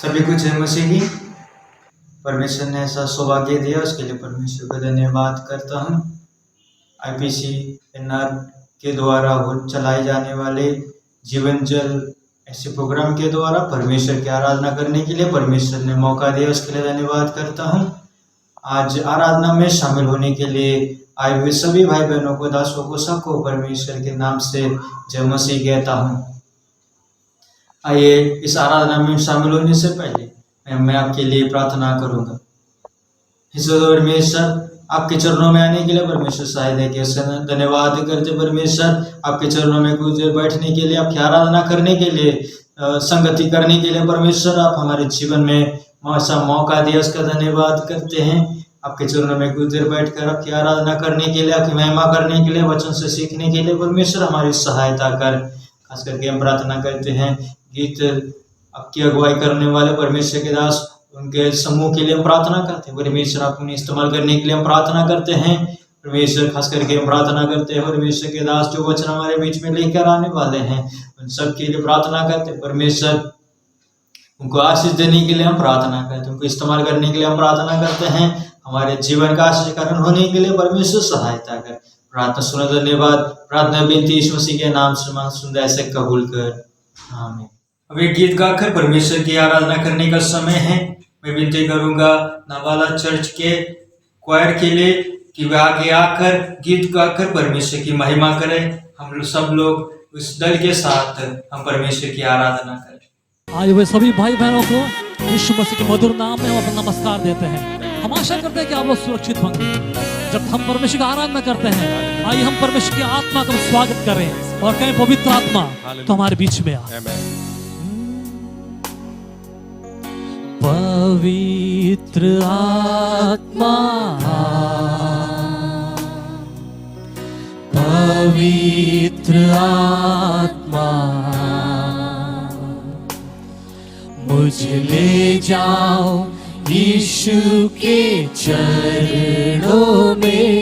सभी कुछ है मसीह की। परमेश्वर ने ऐसा सौभाग्य दिया, उसके लिए परमेश्वर का धन्यवाद करता हूँ। आईपीसी एनआर के द्वारा चलाए जाने वाले जीवन जल ऐसे प्रोग्राम के द्वारा परमेश्वर की आराधना करने के लिए परमेश्वर ने मौका दिया, उसके लिए धन्यवाद करता हूँ। आज आराधना में शामिल होने के लिए आए हुए सभी भाई बहनों को, दासों को, सबको परमेश्वर के नाम से जय मसीह कहता हूँ। आइए इस आराधना में शामिल होने से पहले मैं आपके लिए प्रार्थना करूंगा। परमेश्वर, आपके चरणों में आने के लिए परमेश्वर सहायता के धन्यवाद करते। परमेश्वर, आपके चरणों में कुछ देर बैठने के लिए, आपकी आराधना करने के लिए, संगति करने के लिए परमेश्वर आप हमारे जीवन में मौका दिया, उसका धन्यवाद करते हैं। आपके चरणों में कुछ देर बैठकर आपकी आराधना करने के लिए, आपकी महिमा करने के लिए, वचन से सीखने के लिए परमेश्वर हमारी सहायता कर। खास करके हम प्रार्थना करते हैं गीत आपकी अगुवाई करने वाले परमेश्वर के दास, उनके समूह के लिए हम प्रार्थना करते हैं। परमेश्वर आप उन्हें इस्तेमाल करने के लिए हम प्रार्थना करते हैं। परमेश्वर, खास करके हम प्रार्थना करते हैं परमेश्वर के दास जो वचन हमारे बीच में लेकर आने वाले हैं, उन सब के लिए प्रार्थना करते हैं। परमेश्वर, उनको आशीष देने के लिए हम प्रार्थना करते हैं, उनको इस्तेमाल करने के लिए हम प्रार्थना करते हैं। हमारे जीवन का आशीष कारण होने के लिए परमेश्वर सहायता कर। प्रार्थना सुनो, धन्यवाद। प्रार्थना विनती यीशु मसीह के नाम से सुंदर ऐसे कबूल कर, आमीन। अब एक गीत गाकर परमेश्वर की आराधना करने का समय है। मैं विनती करूंगा नावाला चर्च के क्वायर के लिए कि वे आगे आकर गीत गाकर परमेश्वर की महिमा करें। हम लोग सब लोग उस दल के साथ हम परमेश्वर की आराधना करें। आए हुए सभी भाई बहनों को यीशु मसीह के मधुर नाम में हम अपना नमस्कार देते हैं। हम आशा करते हैं कि आप लोग सुरक्षित होंगे। जब हम परमेश्वर की आराधना करते हैं, आइए हम परमेश्वर की आत्मा का स्वागत करें और कहें पवित्र आत्मा तो हमारे बीच में आ। पवित्र आत्मा, पवित्र आत्मा, मुझे ले जाओ यीशु के चरणों में।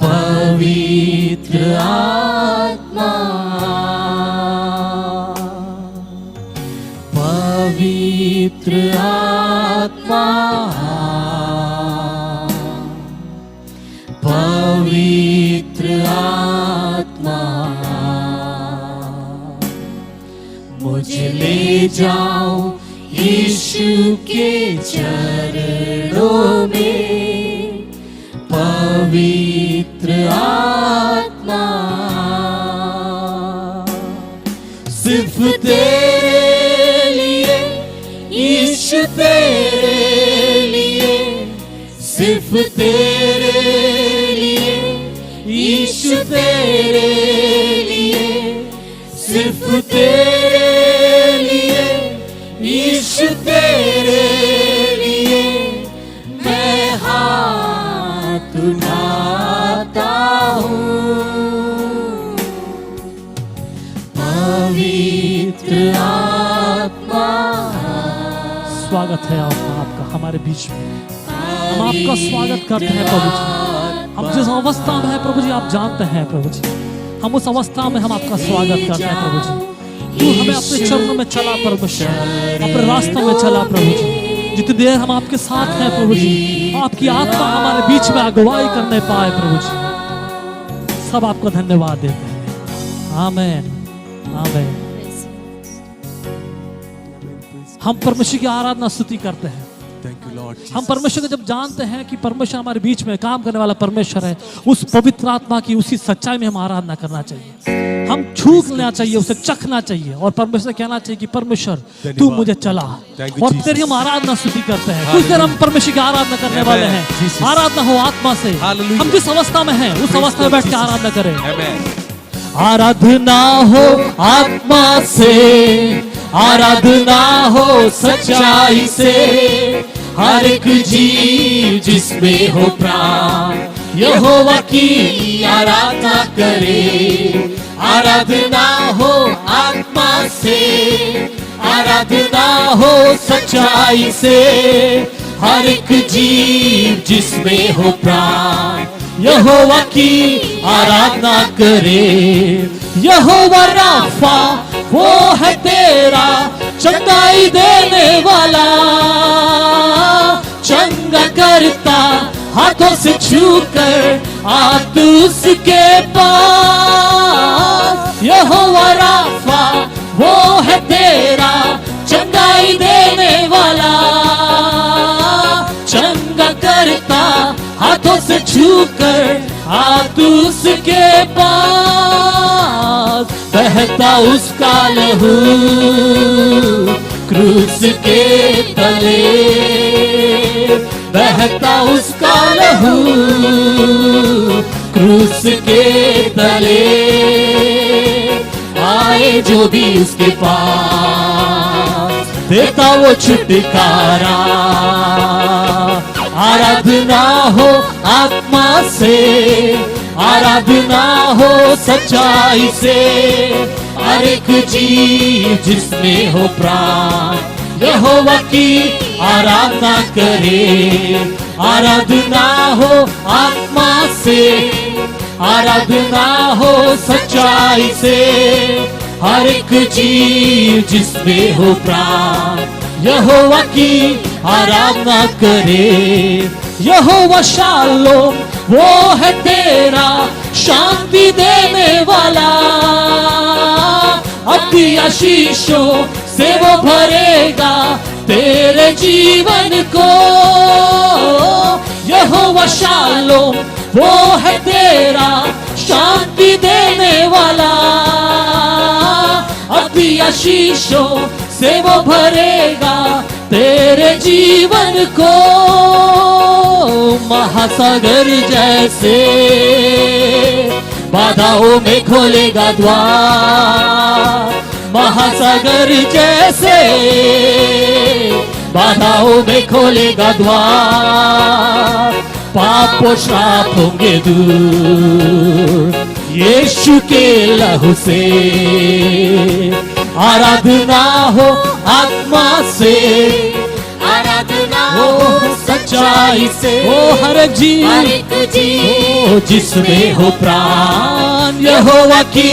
पवित्र आत्मा, पवित्र आत्मा, पवित्र आत्मा, मुझे ले जाओ यीशु के चरणों में। पवित्र आत्मा, सिर्फ तेरे लिए यीशु, तेरे लिए, सिर्फ तेरे लिए यीशु, तेरे लिए, सिर्फ तेरे लिए यीशु, तेरे लिए मैं हाथ उठाता हूँ। पवित्र आत्मा, स्वागत है आपका हमारे बीच में। हम आपका स्वागत करते हैं प्रभु जी। हम जिस अवस्था में है प्रभु जी आप जानते हैं प्रभु जी, हम उस अवस्था में हम आपका स्वागत करते हैं प्रभु जी। तू हमें अपने चरणों में चला परमेश्वर, अपने रास्तों में चला प्रभु जी। जितनी देर हम आपके साथ हैं प्रभु जी, आपकी आत्मा हमारे बीच में अगुवाई करने पाए प्रभु जी। सब आपको धन्यवाद देते हैं। आमीन, आमीन। हम परमेश्वर की आराधना स्तुति करते हैं। हम परमेश्वर को जब जानते हैं कि परमेश्वर हमारे बीच में काम करने वाला परमेश्वर है, उस पवित्र आत्मा की उसी सच्चाई में हम आराधना करना चाहिए। हम छूक लेना चाहिए, उसे चखना चाहिए और परमेश्वर से कहना चाहिए कि परमेश्वर तू मुझे चला, और तेरी हम आराधना स्तुति करते हैं। कुछ देर हम परमेश्वर की आराधना करने वाले हैं। आराधना हो आत्मा से। हम जिस अवस्था में हैं उस अवस्था में बैठ के आराधना करें। आराधना हो आत्मा से, आराधना हो सच्चाई से, हर एक जीव जिसमें हो प्राण यहोवा की आराधना करे। आराधना हो आत्मा से, आराधना हो सच्चाई से, हर एक जीव जिसमें हो प्राण यहोवा की आराधना करे। यहोवा राफा वो है तेरा चंगाई देने वाला, चंगा करता हाथों से छूकर आ तू उसके पास। यहोवा राफा वो है तेरा चंगाई देने वाला, चंगा करता हाथों से छूकर आ तू उसके पास। बहता उसका लहू क्रूस के तले, बहता उसका लहू क्रूस के तले। आए जो भी उसके पास देता वो छुटकारा। आराधना हो आत्मा से, आराधना हो सच्चाई से, हर एक जीव जिसमें हो प्राण यहोवा की आराधना करे। आराधना हो आत्मा से, आराधना हो सच्चाई से, हर एक जीव जिसमें हो प्राण यहोवा की आराधना करे। यहोवा शालोम वो है तेरा शांति देने वाला, अपनी आशीषों से वो भरेगा तेरे जीवन को। यहोवा शालोम वो है तेरा शांति देने वाला, अपनी आशीषों से वो भरेगा तेरे जीवन को। महासागर जैसे बाधाओं में खोलेगा द्वार, महासागर जैसे बाधाओं में खोलेगा द्वार। पाप और श्राप होंगे दूर यीशु के लहू से। आराधना हो आत्मा से, आराधना हो सच्चाई से, ओ हर एक जीव जिसमें हो प्राण यहोवा की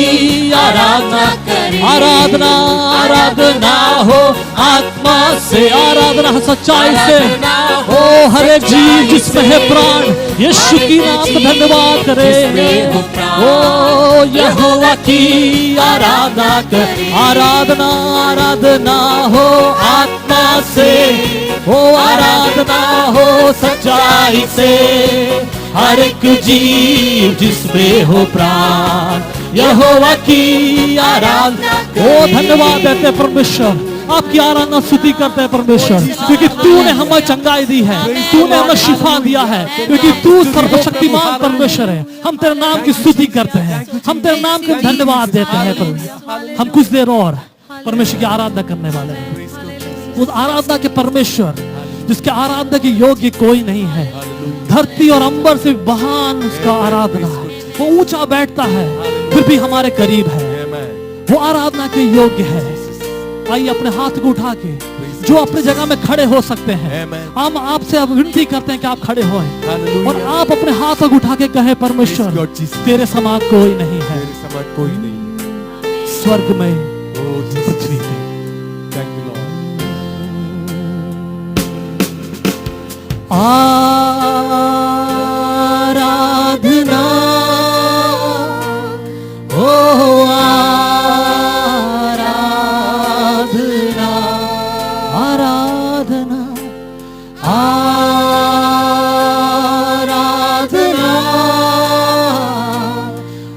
आराधना करे। आराधना आराधना हो आत्मा से, आराधना हो सच्चाई से, ओ हर एक जीव जिसमें है प्राण यीशु की नाम का धन्यवाद करे। ओ यहोवा की आराधना करे। आराधना आराधना हो आत्मा से, ओ आराधना हो सच्चाई से, हर एक जीव जिसमें हो प्राण यहोवा की आराधना। ओ धन्यवाद देते परमेश्वर, आपकी आराधना स्तुति करते हैं परमेश्वर, क्योंकि तूने हमें चंगाई दी है, तूने हमें शिफा दिया है, क्योंकि तू सर्वशक्तिमान परमेश्वर है। हम तेरे नाम की स्तुति करते हैं, हम तेरे नाम को धन्यवाद देते हैं परमेश्वर। हम कुछ देर और परमेश्वर की आराधना करने वाले हैं। उस आराधना के परमेश्वर जिसके आराधना के योग्य कोई नहीं है। धरती और अंबर से महान उसका आराधना है। वो ऊंचा बैठता है फिर भी हमारे करीब है, वो आराधना के योग्य है। आइए अपने हाथ को उठा के जो अपने जगह में खड़े हो सकते हैं, हम आपसे अब विनती करते हैं कि आप खड़े हों और आप अपने हाथों को उठा के कहें परमेश्वर तेरे समान कोई नहीं है, स्वर्ग में पृथ्वी पे। आराधना ओ आराधना, आराधना आराधना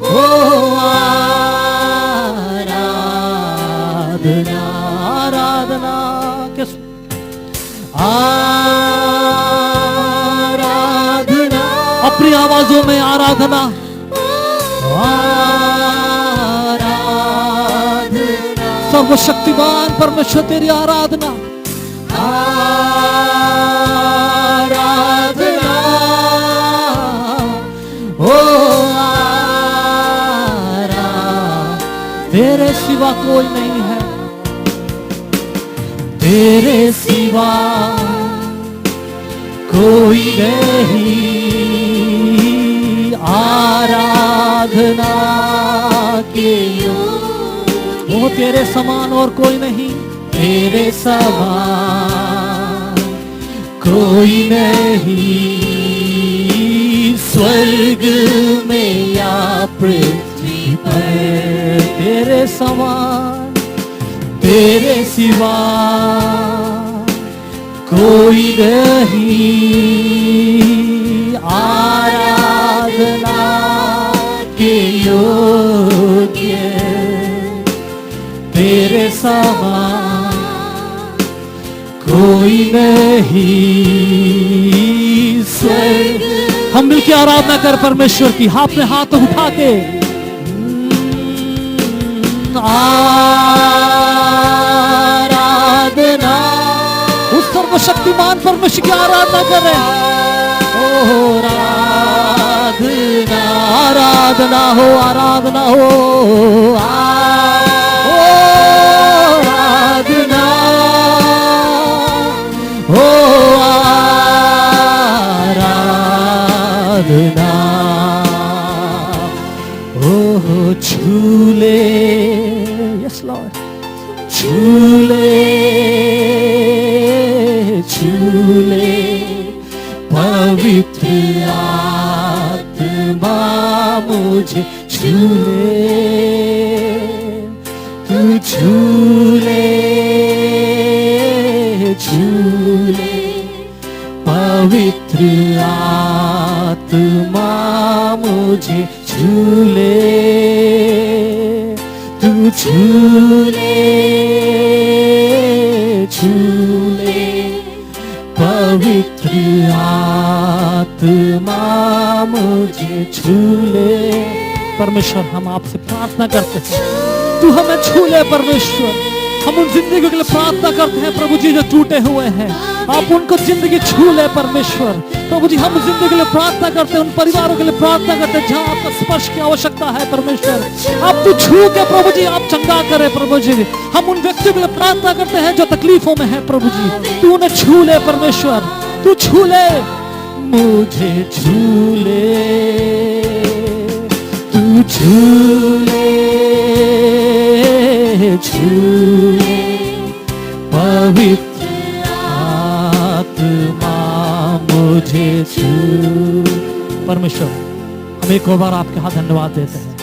ओ आराधना, आराधना किस अपनी आवाजों में आराधना, आराधना सर्वशक्तिमान परमेश्वर तेरी आराधना, आराधना ओ तेरे सिवा कोई नहीं है, तेरे सिवा कोई नहीं। आराधना के योग्य, बहुत तेरे समान और कोई नहीं, तेरे समान कोई नहीं, स्वर्ग में या पृथ्वी पर, तेरे समान तेरे सिवा कोई नहीं, आराधना के योग्य तेरे समान कोई नहीं, स्वर्ग। हम मिलकर आराधना कर परमेश्वर की, अपने हाथ उठा के आराधना, उस सर्वशक्तिमान परमेश्वर की आराधना करें। ओ आराधना, आराधना हो, आराधना हो, आराधना हो, आराधना हो, झूले, यस लॉर्ड, झूले झूले पवित्र आत्मा मुझे झूले, तू झूले झूले पवित्र आत्मा मुझे झूले, तू झूले झूले पवित्र आत्मा मुझे झूले। परमेश्वर, हम आपसे प्रार्थना करते हैं, तू हमें झूले परमेश्वर। हम उन जिंदगी के लिए प्रार्थना करते हैं प्रभु जी जो टूटे हुए हैं, आप उनको जिंदगी छूले परमेश्वर। प्रभु जी, हम जिंदगी के लिए प्रार्थना करते हैं, उन परिवारों के लिए प्रार्थना करते हैं जहां आपका स्पर्श की आवश्यकता है परमेश्वर। आप तू छू के प्रभु जी आप चंगा करे प्रभु जी। हम उन व्यक्तियों के लिए प्रार्थना करते हैं जो तकलीफों में है प्रभु जी, तू उन्हें छू ले परमेश्वर, तू छू ले, मुझे झूले, तू झूले झूले पवित्र आत्मा मुझे झूले। परमेश्वर, हम एक और बार आपके हाथ धन्यवाद देते हैं,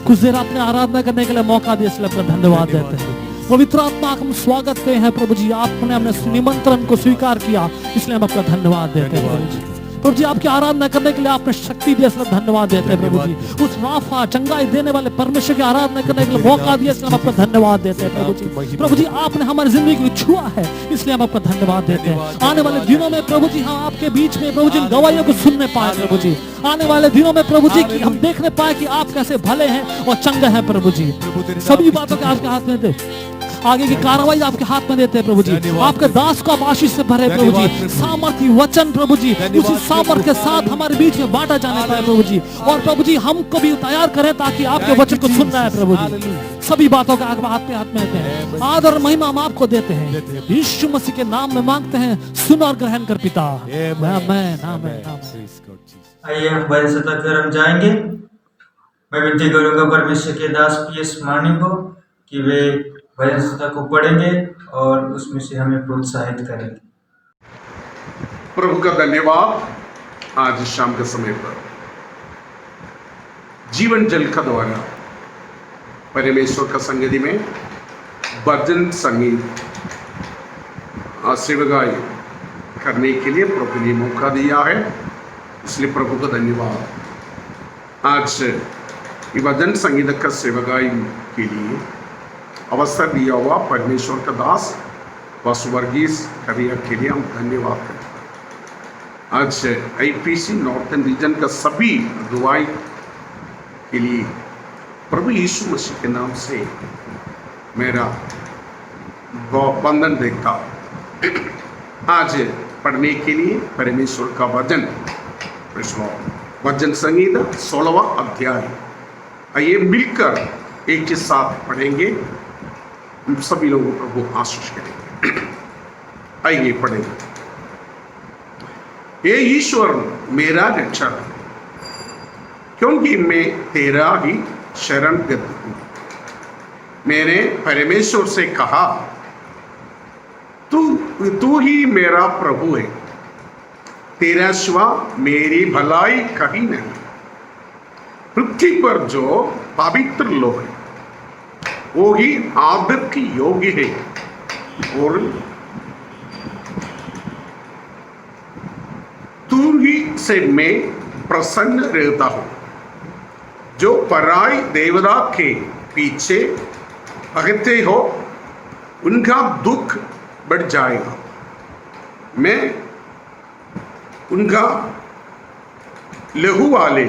कुछ देर आपने आराधना करने के लिए मौका दिया, इसलिए आपका धन्यवाद देते हैं। पवित्र आत्मा हम स्वागत करते हैं प्रभु जी, आपने हमने निमंत्रण को स्वीकार किया, इसलिए हम आपका धन्यवाद देते हैं प्रभु जी। प्रभु जी, आपकी आराधना करने के लिए आपने शक्ति दी, इसलिए धन्यवाद देते हैं प्रभु जी। उस राफा चंगाई देने वाले परमेश्वर की आराधना करने के लिए मौका दिया, इसलिए हम आपका धन्यवाद देते हैं प्रभु जी। प्रभु जी, आपने हमारी जिंदगी को छुआ है, इसलिए हम आपका धन्यवाद देते हैं। आने वाले दिनों में प्रभु जी हम आपके बीच में प्रभु जी गवाहियों को सुनने पाए प्रभु जी। आने वाले दिनों में प्रभु जी हम देखने पाए कि आप कैसे भले हैं और चंगे हैं प्रभु जी। सभी बातों के आपके हाथ में दे, आगे की कार्रवाई आपके हाथ में देते हैं प्रभु जी। आपके दास को आप आशीष से भरे प्रभु जी, सामर्थ्य वचन प्रभु जी उसी सामर्थ्य के साथ हमारे बीच में बांटा जाने पाए प्रभु जी। और प्रभु जी हमको भी तैयार करें ताकि आपके वचन को सुनना है प्रभु जी। सभी बातों का आपके हाथ में देते हैं, आदर और महिमा हम आपको देते हैं, यीशु मसीह के नाम में मांगते हैं, सुन और ग्रहण कर पिता, आमीन आमीन। आइए हम भजन सत्ता की तरफ जाएंगे। मैं विनती करूंगा परमेश्वर के दास पीएस मानी को कि वे भजन सत्ता को पढ़ेंगे और उसमें से हमें प्रोत्साहित करेंगे। प्रभु का धन्यवाद। आज शाम के समय पर जीवन जल का द्वारा परमेश्वर का संगति में भजन संगीत सेवगाई करने के लिए प्रभु ने मौका दिया है, इसलिए प्रभु का धन्यवाद। आज भजन संगीत का सेवगाई के लिए अवसर दिया हुआ परमेश्वर का दास वासुवर्गीस करिया के लिए हम धन्यवाद करते हैं। आज आईपीसी नॉर्थन रीजन का सभी अगुवाई के लिए प्रभु यीशु मसीह के नाम से मेरा वंदन देता। आज पढ़ने के लिए परमेश्वर का वचन वचन संगीत 16वां अध्याय, आइए मिलकर एक के साथ पढ़ेंगे। हम सभी लोगों प्रभु आशीष करेंगे। आइए पढ़ेंगे। हे ईश्वर मेरा रक्षक, क्योंकि मैं तेरा ही शरण गत हूँ। मैंने परमेश्वर से कहा, तू ही मेरा प्रभु है, तेरा सिवा मेरी भलाई कहीं नहीं। पृथ्वी पर जो पवित्र लोग हैं वो ही आदर की योग्य है, और तू ही से मैं प्रसन्न रहता हूं। जो पराई देवता के पीछे भगते हो उनका दुख बढ़ जाएगा। मैं उनका लहू वाले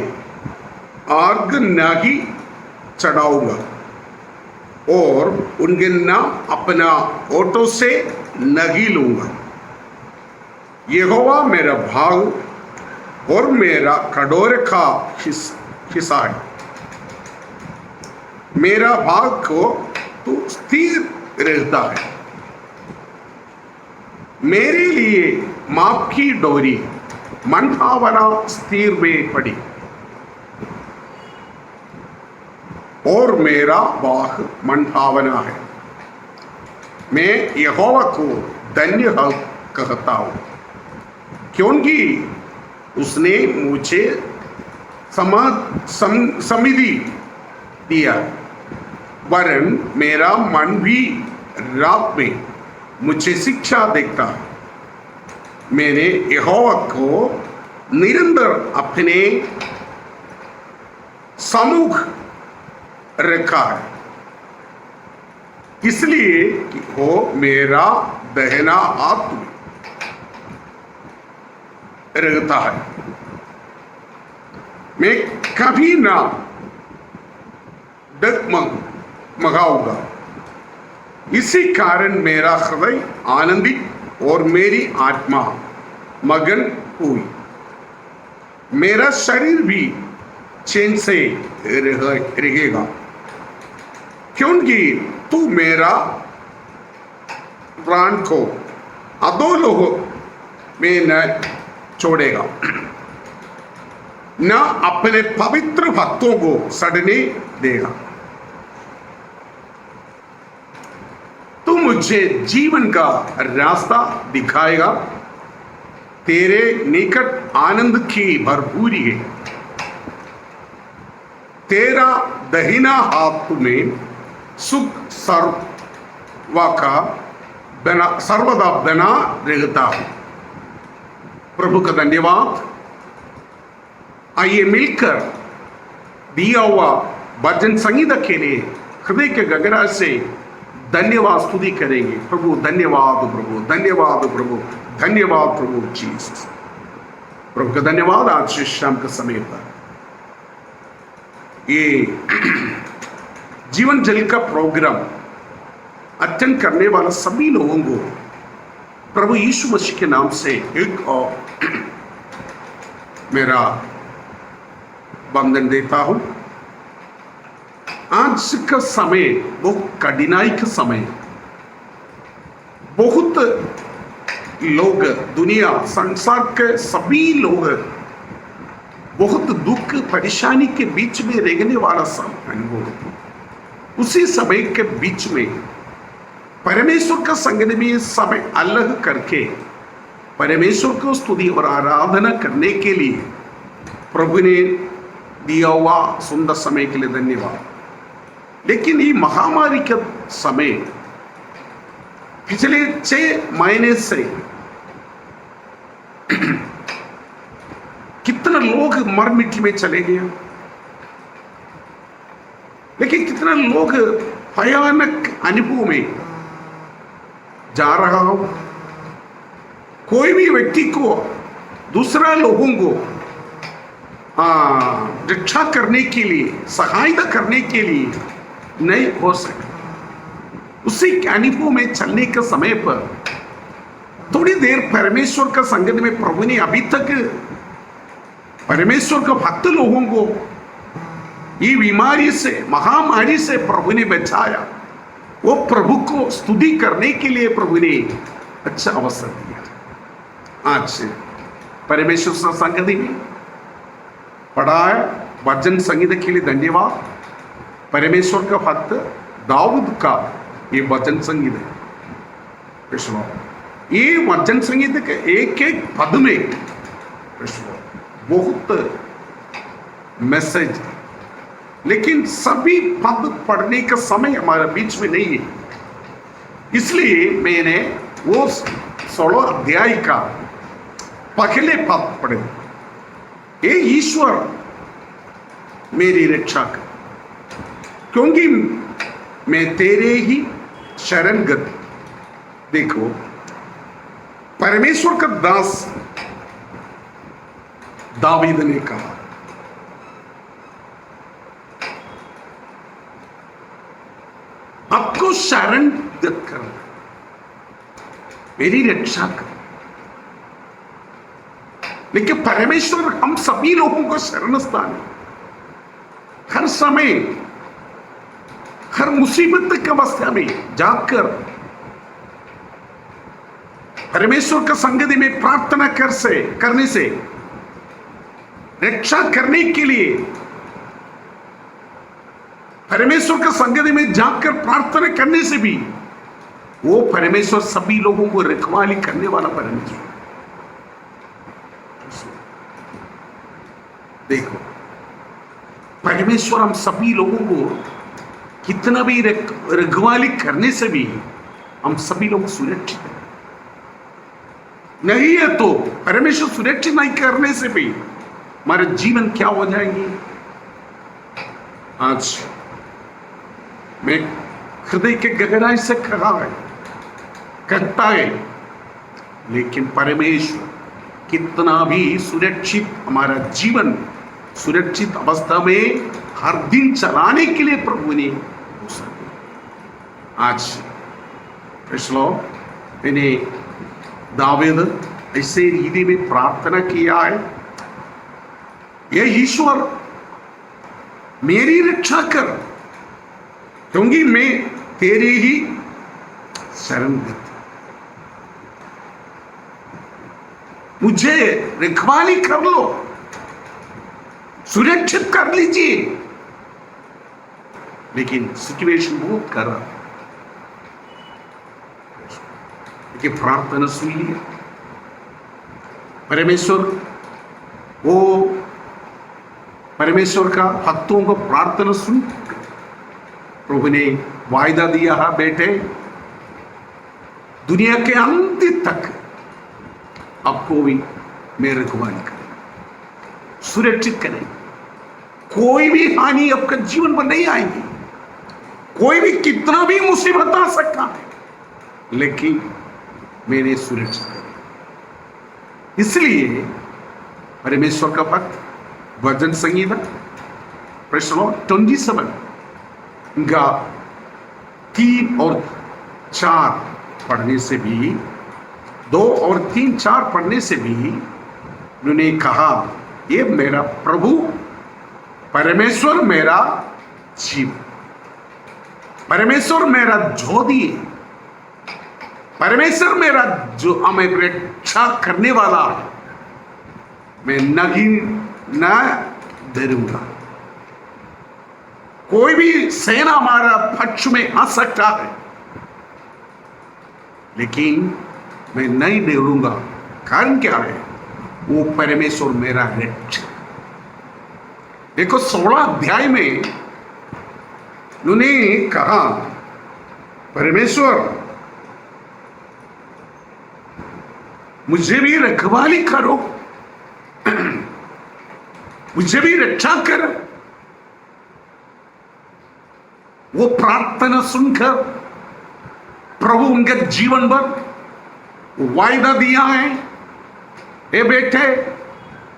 आग नहीं चढ़ाऊंगा और उनके नाम अपना ओटों से नहीं लूंगा। यहोवा मेरा भाग और मेरा कटोरे का हिस्सा है। मेरा भाग को तू स्थिर रहता है। मेरे लिए माप की डोरी मनभावना स्थिर में पड़ी और मेरा बाह मनभावना है। मैं यहोवा को धन्य कहता हूं, क्योंकि उसने मुझे समृद्धि दिया, वरन मेरा मन भी रात में मुझे शिक्षा देता है। मैंने यहोवा को निरंतर अपने सम्मुख रखा है, इसलिए कि वो मेरा दहना हाथ में रहता है। मैं कभी ना डगमगाऊंगा। इसी कारण मेरा हृदय आनंदित और मेरी आत्मा मगन हुई। मेरा शरीर भी चैन से रहेगा, क्योंकि तू मेरा प्राण को अधोलोक में न छोड़ेगा, न अपने पवित्र भक्तों को सड़ने देगा। तू मुझे जीवन का रास्ता दिखाएगा। तेरे निकट आनंद की भरपूरी है। तेरा दहिना हाथ में सुख सर्वदा बना रहता है। प्रभु का धन्यवाद। आइए मिलकर दिया हुआ भजन संगीत के लिए हृदय के गगरा से धन्यवाद स्तुति करेंगे। प्रभु धन्यवाद, प्रभु धन्यवाद, प्रभु धन्यवाद, प्रभु जीसस। प्रभु का धन्यवाद। आज शाम के समय पर ये जीवन जल का प्रोग्राम अटेंड करने वाले सभी लोगों को प्रभु यीशु मसीह के नाम से एक और मेरा वंदन देता हूं। आज का समय बहुत कठिनाई का समय। बहुत लोग, दुनिया संसार के सभी लोग बहुत दुख परेशानी के बीच में रहने वाला समय अनुभव। उसी समय के बीच में परमेश्वर का संगत में समय अलग करके परमेश्वर को स्तुति और आराधना करने के लिए प्रभु ने दिया हुआ सुंदर समय के लिए धन्यवाद। लेकिन ये महामारी का समय पिछले 6 महीने से कितना लोग मर मिट्टी में चले गए, लेकिन कितना लोग भयानक अनुभव में जा रहा हो। कोई भी व्यक्ति को दूसरा लोगों को रक्षा करने के लिए, सहायता करने के लिए नहीं हो सके। उसी अनुभव में चलने के समय पर थोड़ी देर परमेश्वर का संगत में प्रभु ने अभी तक परमेश्वर के भक्त लोगों को ये बीमारी से, महामारी से प्रभु ने बचाया। वो प्रभु को स्तुति करने के लिए प्रभु ने अच्छा अवसर दिया। आज परमेश्वर से संगति में पढ़ाया भजन संगीत के लिए धन्यवाद। परमेश्वर का भक्त दाऊद का ये वचन संगीत है। Praise the Lord। ये वचन संगीत के एक एक पद में Praise the Lord, बहुत मैसेज है, लेकिन सभी पद पढ़ने का समय हमारे बीच में नहीं है। इसलिए मैंने वो 16 अध्याय का पहले पद पढ़े, हे ईश्वर मेरी रक्षा कर, क्योंकि मैं तेरे ही शरणगत। देखो, परमेश्वर का दास दावीद ने कहा, आपको शरणगत कर, मेरी रक्षा कर। लेकिन परमेश्वर हम सभी लोगों को शरण स्थान है। हर समय, हर मुसीबत की अवस्था में जाकर परमेश्वर का संगति में प्रार्थना करने से, रक्षा करने के लिए परमेश्वर का संगति में जाकर प्रार्थना करने से भी वो परमेश्वर सभी लोगों को रखवाली करने वाला परमेश्वर। देखो, परमेश्वर हम सभी लोगों को कितना भी रखवाली करने से भी हम सभी लोग सुरक्षित हैं। नहीं है तो परमेश्वर सुरक्षित नहीं करने से भी हमारे जीवन क्या हो जाएंगे। आज मैं हृदय के गहराई से कहता है, लेकिन परमेश्वर कितना भी सुरक्षित हमारा जीवन सुरक्षित अवस्था में हर दिन चलाने के लिए प्रभु ने आज मैंने दावीद ऐसे रीति में प्रार्थना किया है, ये ईश्वर मेरी रक्षा कर, क्योंकि मैं तेरे ही शरणगत, मुझे रखवाली कर लो, सुरक्षित कर लीजिए। लेकिन सिचुएशन बहुत खराब, लेकिन प्रार्थना सुन लिया परमेश्वर का भक्तों को प्रार्थना सुन प्रभु ने वायदा दिया है, बेटे दुनिया के अंत तक आपको भी मैं रखवाली करें, सुरक्षित करें, कोई भी हानि आपका जीवन पर नहीं आएगी। कोई भी कितना भी मुसीबत आ सकता है, लेकिन मैंने सुरक्षित करें। इसलिए परमेश्वर का भक्त भजन संगीत 27 का 3 और 4 पढ़ने से भी, 2 और 3, 4 पढ़ने से भी उन्होंने कहा, ये मेरा प्रभु परमेश्वर मेरा जीव, परमेश्वर मेरा ज्योति है, परमेश्वर मेरा जो हमें रक्षा करने वाला है, मैं न डरूंगा। कोई भी सेना हमारा पक्ष में आ सकता है, लेकिन मैं नहीं डरूंगा। कारण क्या है? वो परमेश्वर मेरा रक्षा। देखो 16 अध्याय में उन्होंने कहा, परमेश्वर मुझे भी रखवाली करो, मुझे भी रक्षा करो। वो प्रार्थना सुनकर प्रभु उनके जीवन भर वायदा दिया है, ए बेटे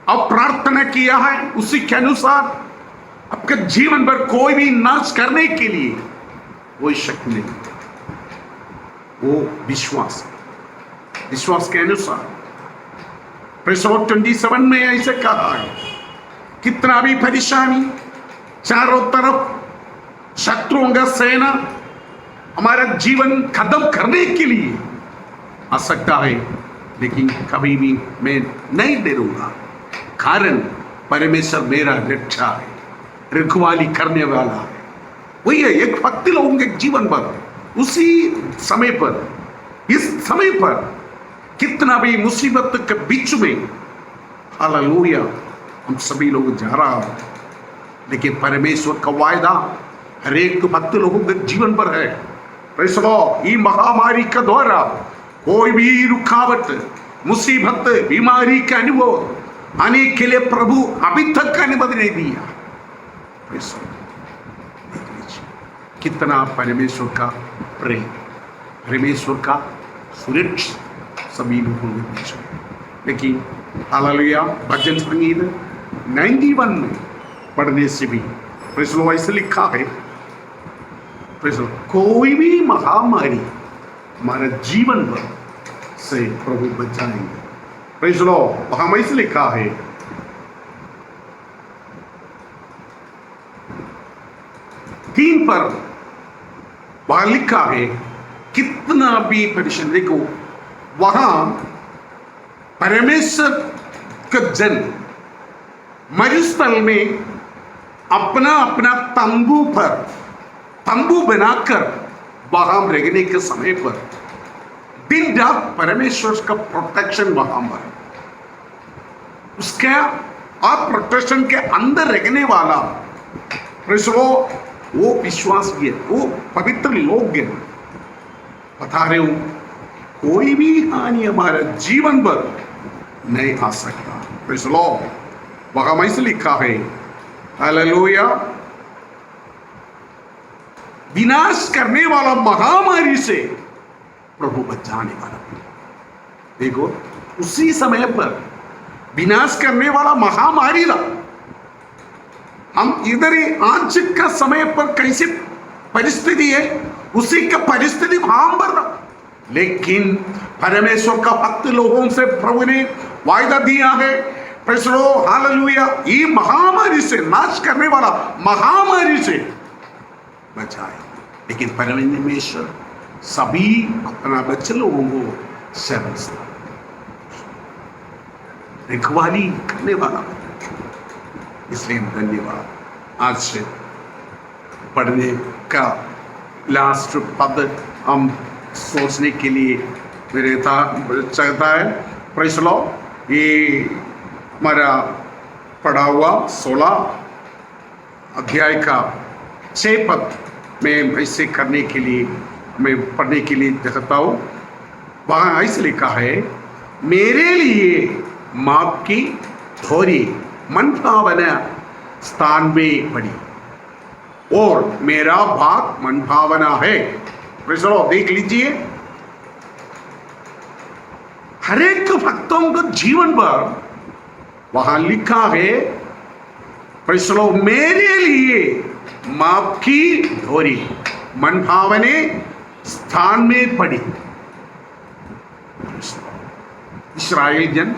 अब प्रार्थना किया है, उसी के अनुसार आपके जीवन भर कोई भी नाश करने के लिए कोई शक्ति नहीं। वो विश्वास के अनुसार 27 में ऐसे कहा है, कितना भी परेशानी, चारों तरफ शत्रुओं का सेना हमारा जीवन खत्म करने के लिए आ सकता है, लेकिन कभी भी मैं नहीं डरूंगा। कारण परमेश्वर मेरा रक्षा है, रखवाली करने वाला है। वही है, एक भक्ति लोगों के जीवन पर उसी समय पर, इस समय पर कितना भी मुसीबत के बीच में हालेलुया हम सभी लोग जा रहा है, लेकिन परमेश्वर का वायदा हर एक भक्त लोगों के जीवन पर है। Praise the Lord. ये महामारी के द्वारा कोई भी रुकावट, मुसीबत, बीमारी का अनुभव आने के लिए प्रभु अभी तक अनुमति नहीं दिया। Praise the Lord. देख लीजिए कितना परमेश्वर का प्रेम, परमेश्वर का सुरक्षा सभी लोगों के बीच में। लेकिन हालेलुया भजन संगीत 91 में पढ़ने से भी प्रेज़ द लॉर्ड ऐसे लिखा है, प्रेज़ द लॉर्ड, कोई भी महामारी हमारे जीवन पर से प्रभु बचाएंगे। Praise the Lord. वहां में ऐसे लिखा है 3 पर वहां लिखा है कितना भी परेशान, देखो वहां परमेश्वर का जन मरुस्थल में अपना अपना तंबू बनाकर वहां रहने के समय पर दिन रात परमेश्वर का प्रोटेक्शन वहां पर, उसका आप प्रोटेक्शन के अंदर रहने वाला वो विश्वासी है, वो पवित्र लोग हैं। बता रहे हूं कोई भी हानि हमारे जीवन पर नहीं आ सकता। Praise the Lord. वहां में से लिखा है हालेलुया, विनाश करने वाला महामारी से प्रभु बचाने वाला। देखो उसी समय पर विनाश करने वाला महामारी था। हम इधर ही आज का समय पर कैसी परिस्थिति है, उसी का परिस्थिति वहां पर था। लेकिन परमेश्वर का भक्त लोगों से प्रभु ने वायदा दिया है, प्रेज़ द लॉर्ड, हालेलुया, ये महामारी से, नाश करने वाला महामारी से बचाए। लेकिन परमेश्वर सभी अपना बच्चे लोगों को शरण से रखवाली करने वाला। इसलिए धन्यवाद। आज से पढ़ने का लास्ट पद हम सोचने के लिए मेरे चाहता है। Praise the Lord. ये हमारा पढ़ा हुआ 16 अध्याय का 6 पद में ऐसे करने के लिए मैं पढ़ने के लिए चाहता हूँ। वहाँ ऐसे लिखा है, मेरे लिए माप की थोड़ी मनभावना स्थान में पड़ी और मेरा भाग मनभावना है। Praise the Lord. देख लीजिए हर एक भक्तों को जीवन पर वहां लिखा है, प्रेज़ द लॉर्ड, मेरे लिए माप की धोरी मनभावने स्थान में पड़ी। इस्राएल जन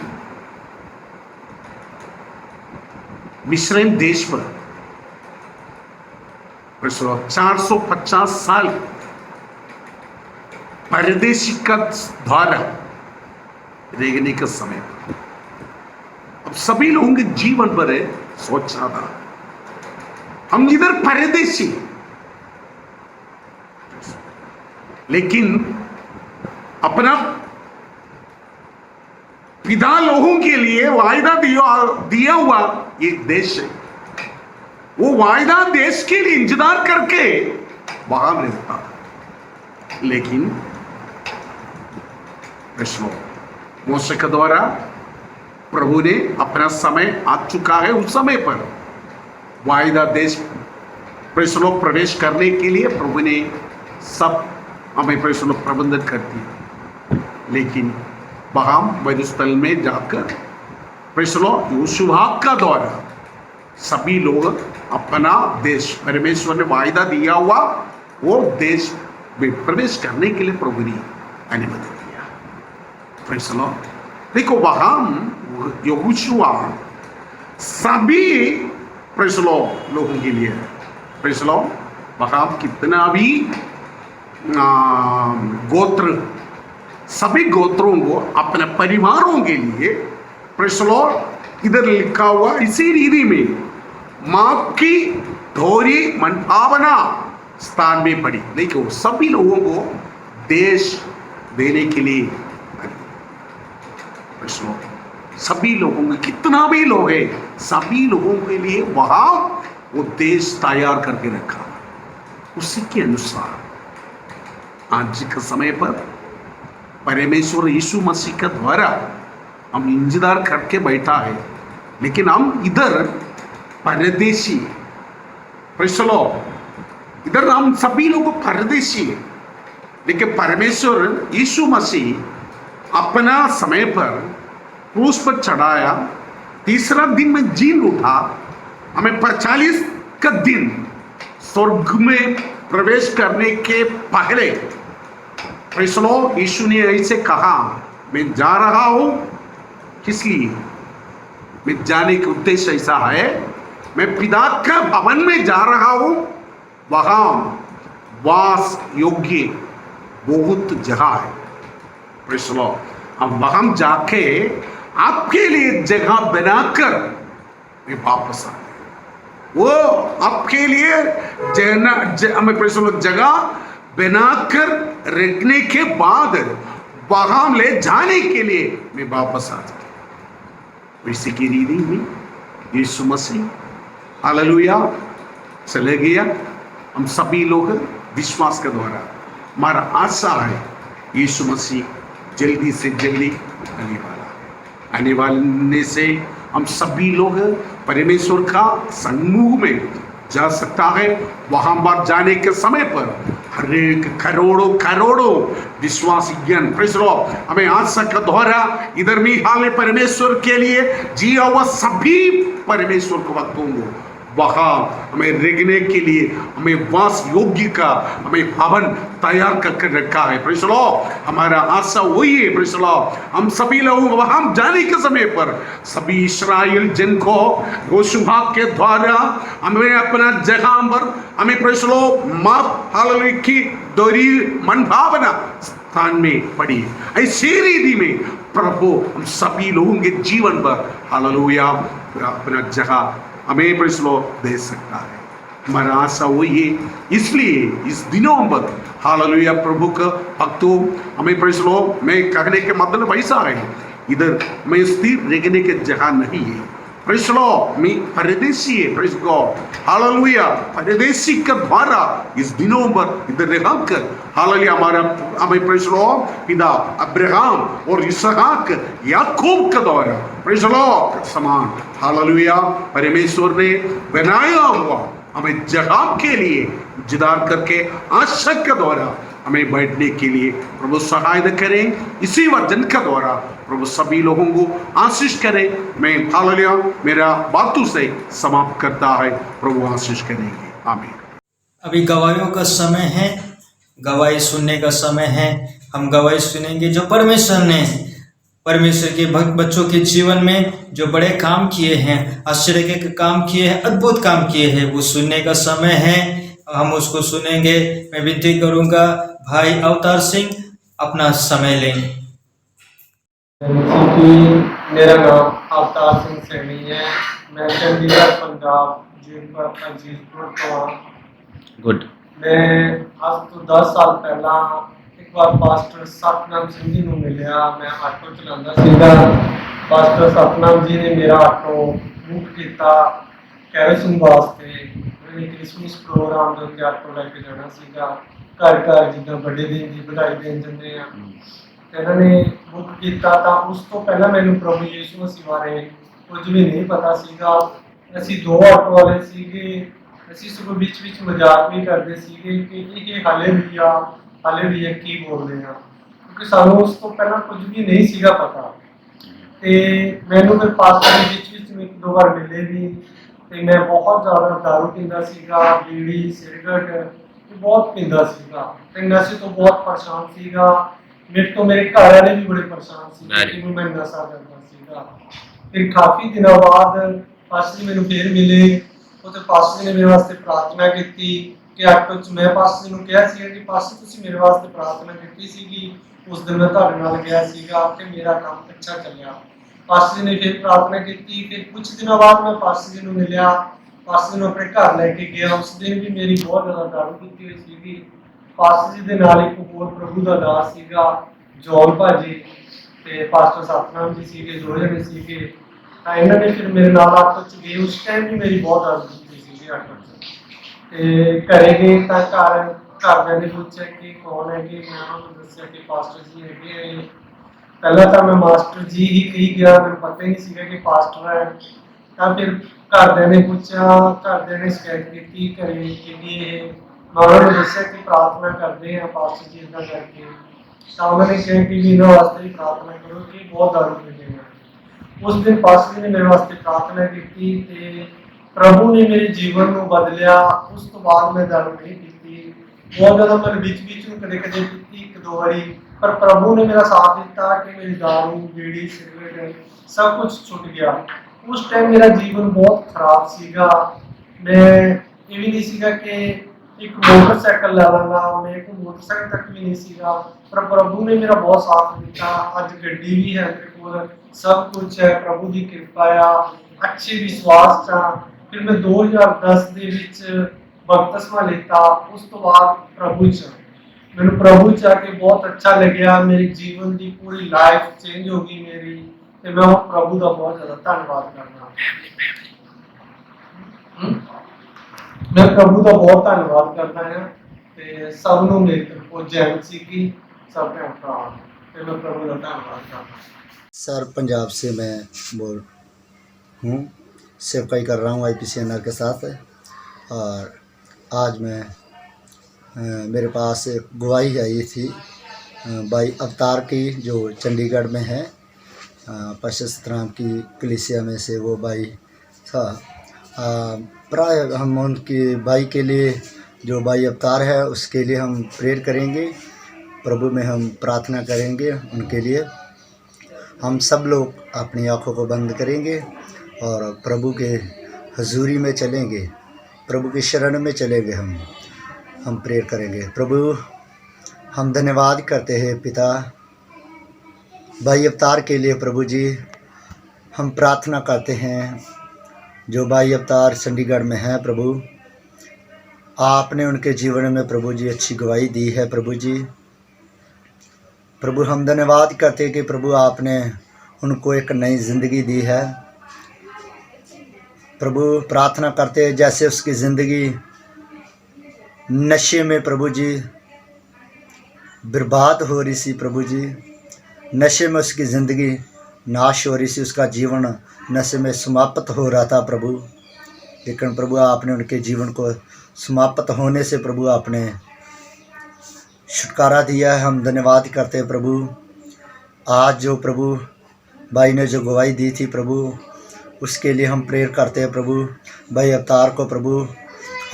मिस्र देश पर 450 साल परदेशी का द्वारा रहने का समय। अब सभी लोगों के जीवन पर है सोचा था, हम इधर परदेशी, लेकिन अपना पिता लोगों के लिए वायदा दिया हुआ ये देश है, वो वायदा देश के लिए इंतजार करके वहां रहता। लेकिन मूसा के द्वारा प्रभु ने अपना समय आ चुका है, उस समय पर वायदा देश प्रवेश करने के लिए प्रभु ने सब हमें प्रबंधन कर दिया। लेकिन वहां मरुस्थल में जाकर यहोशुआ का द्वारा सभी लोग अपना देश, परमेश्वर ने वायदा दिया हुआ वो देश में प्रवेश करने के लिए प्रभु ने अनुमति दिया। Praise the Lord. देखो वहां यहोशुआ सभी प्रेज़ द लॉर्ड लोगों के लिए, प्रेज़ द लॉर्ड, वहां कितना भी गोत्र, सभी गोत्रों को अपने परिवारों के लिए, प्रेज़ द लॉर्ड, इधर लिखा हुआ इसी रीति में माप की धोरी मनभावना स्थान में पड़ी, लेकिन वो सभी लोगों को देश देने के लिए सभी लोगों के, कितना भी लोग है, सभी लोगों के लिए वहां वो देश तैयार करके रखा। उसी के अनुसार आज के समय पर परमेश्वर यीशु मसीह के द्वारा हम इंतजार करके बैठा है, लेकिन हम इधर परदेशी, इधर हम सभी लोग परदेशी है, लेकिन परमेश्वर यीशु मसीह अपना समय पर क्रूस पर चढ़ाया, तीसरा दिन में जी उठा, हमें 40 का दिन स्वर्ग में प्रवेश करने के पहले यीशु ने ऐसे कहा, मैं जा रहा हूं, किस लिए? मैं जाने का उद्देश्य ऐसा है, मैं पिता के भवन में जा रहा हूं, वहां वास योग्य बहुत जगह है। Praise the Lord. हम वहां जाके आपके लिए जगह बनाकर मैं वापस आ गया। वो आपके लिए हमें प्रेज़ द लॉर्ड जगह बनाकर रखने के बाद वहां ले जाने के लिए मैं वापस आ गया। इसी की रीति में यीशु मसीह हालेलुया चले गया। हम सभी लोग विश्वास के द्वारा, हमारा आशा है यीशु मसीह जल्दी से जल्दी आने वाले से हम सभी लोग परमेश्वर का सम्मुख में जा सकता है। वहां पर जाने के समय पर हर एक करोड़ों विश्वासियन प्रेज़ द लॉर्ड हमें आशा के द्वारा इधर में हाल परमेश्वर के लिए जिया हुआ सभी परमेश्वर को भक्तों को वहां हमें रहने के लिए, हमें वास योग्य का हमें भवन तैयार करके रखा है। Praise the Lord. हमारा आशा वही है। Praise the Lord. हम सभी लोगों को वहां जाने के समय पर सभी इस्राएल जन को यहोशुआ के द्वारा हमें अपना जगह पर हमें प्रेज़ द लॉर्ड माप हालेलुया की दोरी मन भावना स्थान में पड़ी। ऐसी रीति में प्रभु हम सभी लोगों के जीवन पर हालेलुया अपना जगह हमें प्रेज़ द लॉर्ड दे सकता है। हमारा आशा वही है। इसलिए इस दिनों पर हालेलुया प्रभु का भक्तों हमें प्रेज़ द लॉर्ड मैं कहने के मतलब ऐसा है, इधर मैं स्थिर रहने की जगह नहीं है। प्रेज़ द लॉर्ड मैं परदेशी है। Praise God hallelujah. परदेशी के द्वारा इस दिनों पर इधर रहकर हालेलुया हमारा हमें प्रेज़ द लॉर्ड पिता अब्राहम और इसहाक याकूब के द्वारा प्रेज़ द लॉर्ड समान हालेलुया परमेश्वर ने बनाया हुआ हमें जगह के लिए इंतजार करके आशा के द्वारा हमें बैठने के लिए प्रभु सहायता करें। इसी वचन के द्वारा प्रभु सभी लोगों को आशीष करें। मैं हालेलुया मेरा बातों से समाप्त करता है। प्रभु आशीष करेंगे। आमीन। अभी गवाहियों का समय है, गवाही सुनने का समय है। हम गवाही सुनेंगे जो परमेश्वर ने परमेश्वर के भक्त बच्चों के जीवन में जो बड़े काम किए हैं, आश्चर्य के काम किए हैं, अद्भुत काम किए हैं, वो सुनने का समय है। हम उसको सुनेंगे। मैं विनती करूंगा भाई अवतार सिंह अपना समय लें। मेरा नाम अवतार सिंह सैनी है। मैं चंडीगढ़ पंजाब अजीजपुर तो गुड। मैं आज तो 10 साल पहला एक बार पास्टर सतनाम सिंह जी ਨੂੰ ਮਿਲਿਆ। मैं ਆਟੋ ਚਲਾਉਂਦਾ ਸੀਗਾ। ਪਾਸਟਰ ਸਤਨਾਮ ਜੀ ਨੇ ਮੇਰਾ ਆਟੋ ਬੁੱਕ ਕੀਤਾ ਕੈਰੋਸਿਨ ਵਾਸਤੇ। मैंने क्रिसमस प्रोग्राम ਦੇ ਉੱਤੇ ਆਟੋ ਲੈ ਕੇ ਜਾਣਾ ਸੀਗਾ। ਘਰ ਘਰ ਜਿੱਦਾਂ ਵੱਡੇ ਦਿਨ ਦੀ ਵਧਾਈ ਦੇਣ ਜਾਂਦੇ ਆ। ਇਹਨਾਂ ਨੇ ਬੁੱਕ ਕੀਤਾ ਤਾਂ ਉਸ ਤੋਂ ਪਹਿਲਾਂ ਮੈਨੂੰ ਪ੍ਰਭੂ ਯੀਸ਼ੂ ਮਸੀਹ ਬਾਰੇ ਕੁਝ ਵੀ ਨਹੀਂ ਪਤਾ ਸੀਗਾ। ਅਸੀਂ ਦੋ ਆਟੋ ਵਾਲੇ ਸੀਗੇ। ਅਸੀਂ ਸਗੋਂ ਵਿੱਚ ਵਿੱਚ ਮਜ਼ਾਕ ਵੀ ਕਰਦੇ ਸੀਗੇ ਕਿ ਇਹ ਹਾਲੇ ਵੀ ਇਹ ਕੀ ਬੋਲਦੇ ਆ, ਕਿਉਂਕਿ ਸਾਨੂੰ ਉਸ ਤੋਂ ਪਹਿਲਾਂ ਕੁਝ ਵੀ ਨਹੀਂ ਸੀਗਾ ਪਤਾ। ਤੇ ਮੈਨੂੰ ਫਿਰ ਪਾਸਟਰ ਦੇ ਵਿੱਚ ਇੱਕ ਦੋ ਵਾਰ ਮਿਲੇ ਵੀ ਤੇ ਮੈਂ ਬਹੁਤ ਜ਼ਿਆਦਾ ਦਾਰੂ ਪੀਂਦਾ ਸੀਗਾ, ਬੀੜੀ ਸਿਗਰਟ ਬਹੁਤ ਪੀਂਦਾ ਸੀਗਾ ਤੇ ਨਸ਼ੇ ਤੋਂ ਬਹੁਤ ਪਰੇਸ਼ਾਨ ਸੀਗਾ। ਮੇਰੇ ਤੋਂ ਮੇਰੇ ਘਰ ਵਾਲੇ ਵੀ ਬੜੇ ਪਰੇਸ਼ਾਨ ਸੀ ਕਿ ਮੈਂ ਨਸ਼ਾ ਕਰਦਾ ਸੀਗਾ। ਫਿਰ ਕਾਫੀ ਦਿਨਾਂ ਬਾਅਦ ਪਾਸਟਰ ਜੀ ਮੈਨੂੰ ਫਿਰ ਮਿਲੇ। ਉਹਦੇ ਪਾਸਟਰ ਨੇ ਮੇਰੇ ਵਾਸਤੇ ਪ੍ਰਾਰਥਨਾ ਕੀਤੀ ਕਿ ਆਟੋ 'ਚ ਮੈਂ ਪਾਸਟਰ ਨੂੰ ਕਿਹਾ ਸੀ ਕਿ ਪਾਸਟਰ ਤੁਸੀਂ ਮੇਰੇ ਵਾਸਤੇ ਪ੍ਰਾਰਥਨਾ ਕੀਤੀ ਸੀਗੀ। ਉਸ ਦਿਨ ਮੈਂ ਤੁਹਾਡੇ ਨਾਲ ਗਿਆ ਸੀਗਾ ਤੇ ਮੇਰਾ ਕੰਮ ਅੱਛਾ ਚੱਲਿਆ। ਪਾਸਟਰ ਜੀ ਨੇ ਫਿਰ ਪ੍ਰਾਰਥਨਾ ਕੀਤੀ। ਫਿਰ ਕੁਝ ਦਿਨਾਂ ਬਾਅਦ ਮੈਂ ਪਾਸਟਰ ਜੀ ਨੂੰ ਮਿਲਿਆ ਪਾਸਟਰ ਨੂੰ ਆਪਣੇ ਘਰ ਲੈ ਕੇ ਗਿਆ। ਉਸ ਦਿਨ ਵੀ ਮੇਰੀ ਬਹੁਤ ਜ਼ਿਆਦਾ ਦਾਰੂ ਕੀਤੀ ਹੋਈ ਸੀਗੀ। ਪਾਸਟਰ ਜੀ ਦੇ ਨਾਲ ਇੱਕ ਹੋਰ ਪ੍ਰਭੂ ਦਾ ਦਾਸ ਸੀਗਾ, ਜੌਨ ਭਾਜੀ, ਤੇ ਪਾਸਟਰ ਸਤਨਾਮ ਜੀ ਸੀਗੇ, ਦੋ ਜਣੇ ਸੀਗੇ। ਤਾਂ ਇਹਨਾਂ ਨੇ ਫਿਰ ਮੇਰੇ ਨਾਲ ਆਟੋ 'ਚ ਗਏ। ਉਸ ਟਾਈਮ ਵੀ ਮੇਰੀ ਬਹੁਤ ਦਾਰੂ ਕੀਤੀ ਸੀਗੀ ਆਟੋ 'ਚ। ਤੇ ਘਰੇ ਗਏ ਤਾਂ ਘਰਦਿਆਂ ਨੇ ਪੁੱਛਿਆ ਕਿ ਕੌਣ ਹੈਗੇ। ਮੈਂ ਉਹਨਾਂ ਨੂੰ ਦੱਸਿਆ ਕਿ ਪਾਸਟਰ ਜੀ ਹੈਗੇ ਆ। ਪਹਿਲਾਂ ਤਾਂ ਮੈਂ ਮਾਸਟਰ ਜੀ ਹੀ ਕਹੀ ਗਿਆ, ਮੈਨੂੰ ਪਤਾ ਹੀ ਨਹੀਂ ਸੀਗਾ ਕਿ ਪਾਸਟਰ ਹੈ। ਤਾਂ ਫਿਰ ਘਰਦਿਆਂ ਨੇ ਪੁੱਛਿਆ, ਘਰਦਿਆਂ ਨੇ ਸ਼ਿਕਾਇਤ ਕੀਤੀ ਘਰੇ ਕਿ ਇਹ, ਮੈਂ ਉਹਨਾਂ ਨੂੰ ਦੱਸਿਆ ਕਿ ਪ੍ਰਾਰਥਨਾ ਕਰਦੇ ਆ ਪਾਸਟਰ ਜੀ ਇੱਦਾਂ ਕਰਕੇ। ਤਾਂ ਉਹਨਾਂ ਨੇ ਕਿਹਾ ਕਿ ਵੀ ਇਹਨਾਂ ਵਾਸਤੇ ਵੀ ਪ੍ਰਾਰਥਨਾ ਕਰੋ ਕਿ ਬਹੁਤ ਦਾਰੂ ਪੀਂਦੇ ਨੇ। ਉਸ ਦਿਨ ਪਾਸਟਰ ਜੀ ਨੇ ਮੇਰੇ ਵਾਸਤੇ ਪ੍ਰਾਰਥਨਾ ਕੀਤੀ ਤੇ ਪ੍ਰਭੂ ਨੇ ਮੇਰੇ ਜੀਵਨ ਨੂੰ ਬਦਲਿਆ। ਉਸ ਤੋਂ ਬਾਅਦ ਮੈਂ ਦਾਰੂ ਨਹੀਂ ਪੀਤੀ। ਬਹੁਤ ਜ਼ਿਆਦਾ ਮੈਂ ਵਿੱਚ ਨੂੰ ਕਦੇ ਪੀਤੀ, ਇੱਕ ਦੋ ਵਾਰੀ, ਪਰ ਪ੍ਰਭੂ ਨੇ ਮੇਰਾ ਸਾਥ ਦਿੱਤਾ ਕਿ ਮੇਰੀ ਦਾਰੂ, ਬੀੜੀ, ਸਿਗਰਟ ਸਭ ਕੁਝ ਛੁੱਟ ਗਿਆ। ਉਸ ਟਾਈਮ ਮੇਰਾ ਜੀਵਨ ਬਹੁਤ ਖਰਾਬ ਸੀਗਾ। ਮੈਂ ਇਹ ਵੀ ਨਹੀਂ ਸੀਗਾ ਕਿ ਇੱਕ ਮੋਟਰਸਾਈਕਲ ਲੈ ਲਾਂਗਾ, ਮੇਰੇ ਕੋਲ ਮੋਟਰਸਾਈਕਲ ਤੱਕ ਵੀ ਨਹੀਂ ਸੀਗਾ, ਪਰ ਪ੍ਰਭੂ ਨੇ ਮੇਰਾ ਬਹੁਤ ਸਾਥ ਦਿੱਤਾ। ਅੱਜ ਗੱਡੀ ਵੀ ਹੈ ਮੇਰੇ ਕੋਲ, ਸਭ ਕੁਝ ਹੈ, ਪ੍ਰਭੂ ਦੀ ਕਿਰਪਾ ਆ, ਅੱਛੇ ਵਿਸ਼ਵਾਸ 'ਚ ਆ। ਫਿਰ ਮੈਂ 2010 ਦੇ ਵਿੱਚ ਬਪਤਿਸਮਾ ਲਿੱਤਾ। ਉਸ ਤੋਂ ਬਾਅਦ ਪ੍ਰਭੂ 'ਚ ਮੈਨੂੰ ਪ੍ਰਭੂ 'ਚ ਆ ਕੇ ਬਹੁਤ ਅੱਛਾ ਲੱਗਿਆ। ਮੇਰੇ ਜੀਵਨ ਦੀ ਪੂਰੀ ਲਾਈਫ ਚੇਂਜ ਹੋ ਗਈ ਮੇਰੀ, ਤੇ ਮੈਂ ਉਹ ਪ੍ਰਭੂ ਦਾ ਬਹੁਤ ਜ਼ਿਆਦਾ ਧੰਨਵਾਦ ਕਰਦਾ। ਮੈਂ ਪ੍ਰਭੂ ਦਾ ਬਹੁਤ ਧੰਨਵਾਦ ਕਰਦਾ ਹਾਂ ਤੇ ਸਭ ਨੂੰ ਮੇਰੇ ਤਰਫੋਂ ਜੈ ਮਸੀਹ की सब भैन भरा, ਤੇ मैं प्रभु का धन्यवाद करता हूं। सर पंजाब से मैं बोल हूँ, सेवकाई कर रहा हूँ IPCNR के साथ। और आज मैं मेरे पास एक गवाही आई थी भाई अवतार की, जो चंडीगढ़ में है, पास्टर सतराम की कलीसिया में से वो भाई था। प्राय हम उनके भाई के लिए, जो भाई अवतार है, उसके लिए हम प्रेयर करेंगे, प्रभु में हम प्रार्थना करेंगे उनके लिए। हम सब लोग अपनी आँखों को बंद करेंगे और प्रभु के हजूरी में चलेंगे, प्रभु की शरण में चलेंगे। हम प्रेयर करेंगे। प्रभु, हम धन्यवाद करते हैं पिता भाई अवतार के लिए। प्रभु जी, हम प्रार्थना करते हैं जो भाई अवतार चंडीगढ़ में है, प्रभु आपने उनके जीवन में प्रभु जी अच्छी गवाही दी है। प्रभु जी, प्रभु हम धन्यवाद करते हैं कि प्रभु आपने उनको एक नई ज़िंदगी दी है। प्रभु प्रार्थना करते हैं जैसे उसकी ज़िंदगी नशे में प्रभु जी बर्बाद हो रही सी, प्रभु जी नशे में उसकी ज़िंदगी नाश हो रही सी, उसका जीवन नशे में समाप्त हो रहा था प्रभु। लेकिन प्रभु आपने उनके जीवन को समाप्त होने से प्रभु आपने छुटकारा दिया है। हम धन्यवाद करते हैं प्रभु। आज जो प्रभु भाई ने जो गवाही दी थी प्रभु, उसके लिए हम प्रेयर करते हैं प्रभु। भाई अवतार को प्रभु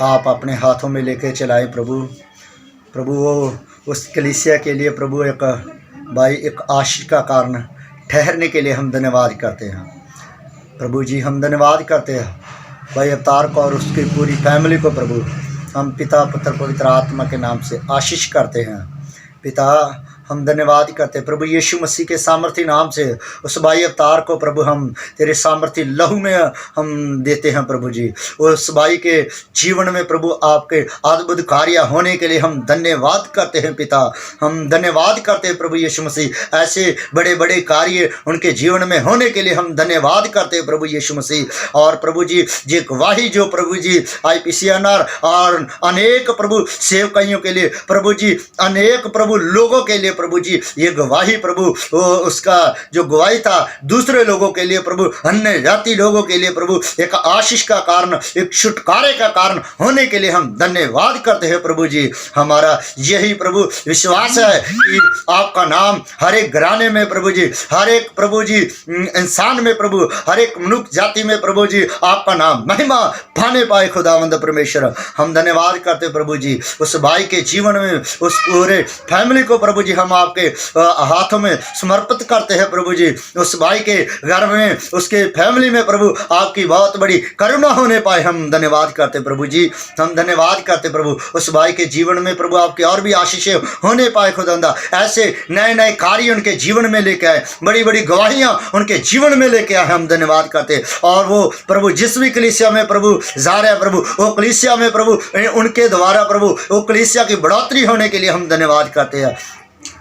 आप अपने हाथों में लेकर चलाएं प्रभु। प्रभु वो उस कलीसिया के लिए प्रभु एक भाई एक आशीष का कारण ठहरने के लिए हम धन्यवाद करते हैं प्रभु जी। हम धन्यवाद करते हैं भाई अवतार को और उसकी पूरी फैमिली को प्रभु। हम पिता पुत्र पवित्र आत्मा के नाम से आशीष करते हैं पिता। हम धन्यवाद करते हैं प्रभु यीशु मसीह के सामर्थी नाम से उस भाई अवतार को प्रभु हम तेरे सामर्थी लहू में हम देते हैं प्रभु जी। उस भाई के जीवन में प्रभु आपके अद्भुत कार्य होने के लिए हम धन्यवाद करते हैं पिता। हम धन्यवाद करते हैं प्रभु यीशु मसीह, ऐसे बड़े बड़े कार्य उनके जीवन में होने के लिए हम धन्यवाद करते हैं प्रभु यीशु मसीह। और प्रभु जी ये गवाही जो प्रभु जी IPCNR और अनेक प्रभु सेवकाइयों के लिए प्रभु जी, अनेक प्रभु लोगों के लिए प्रभु जी, ये गवाही प्रभु उसका जो गवाही था दूसरे लोगों के लिए प्रभु, अन्य जाति लोगों के लिए प्रभु एक आशीष का कारण, एक छुटकारे का कारण होने के लिए हम धन्यवाद करते हैं प्रभु जी। हमारा यही प्रभु विश्वास है कि आपका नाम हर एक घराने में प्रभु जी, हर एक प्रभु जी इंसान में प्रभु, हर एक मनुष्य जाति में प्रभु जी आपका नाम महिमा पाने पाए खुदावंद परमेश्वर। हम धन्यवाद करते प्रभु जी उस भाई के जीवन में, उस पूरे फैमिली को प्रभु जी हम आपके हाथों में समर्पित करते हैं प्रभु जी। उस भाई के घर में, उसके फैमिली में प्रभु आपकी बहुत बड़ी करुणा होने पाए, हम धन्यवाद करते प्रभु जी। हम धन्यवाद करते प्रभु उस भाई के जीवन में प्रभु आपकी और भी आशीषें होने पाए खुदावंदा। ऐसे नए नए कार्य उनके जीवन में लेके आए, बड़ी बड़ी गवाहियां उनके जीवन में लेके आए, हम धन्यवाद करते। और वो प्रभु जिस भी कलीसिया में प्रभु जा रहे हैं प्रभु, वो कलीसिया में प्रभु उनके द्वारा प्रभु वो कलीसिया की बढ़ोतरी होने के लिए हम धन्यवाद करते हैं।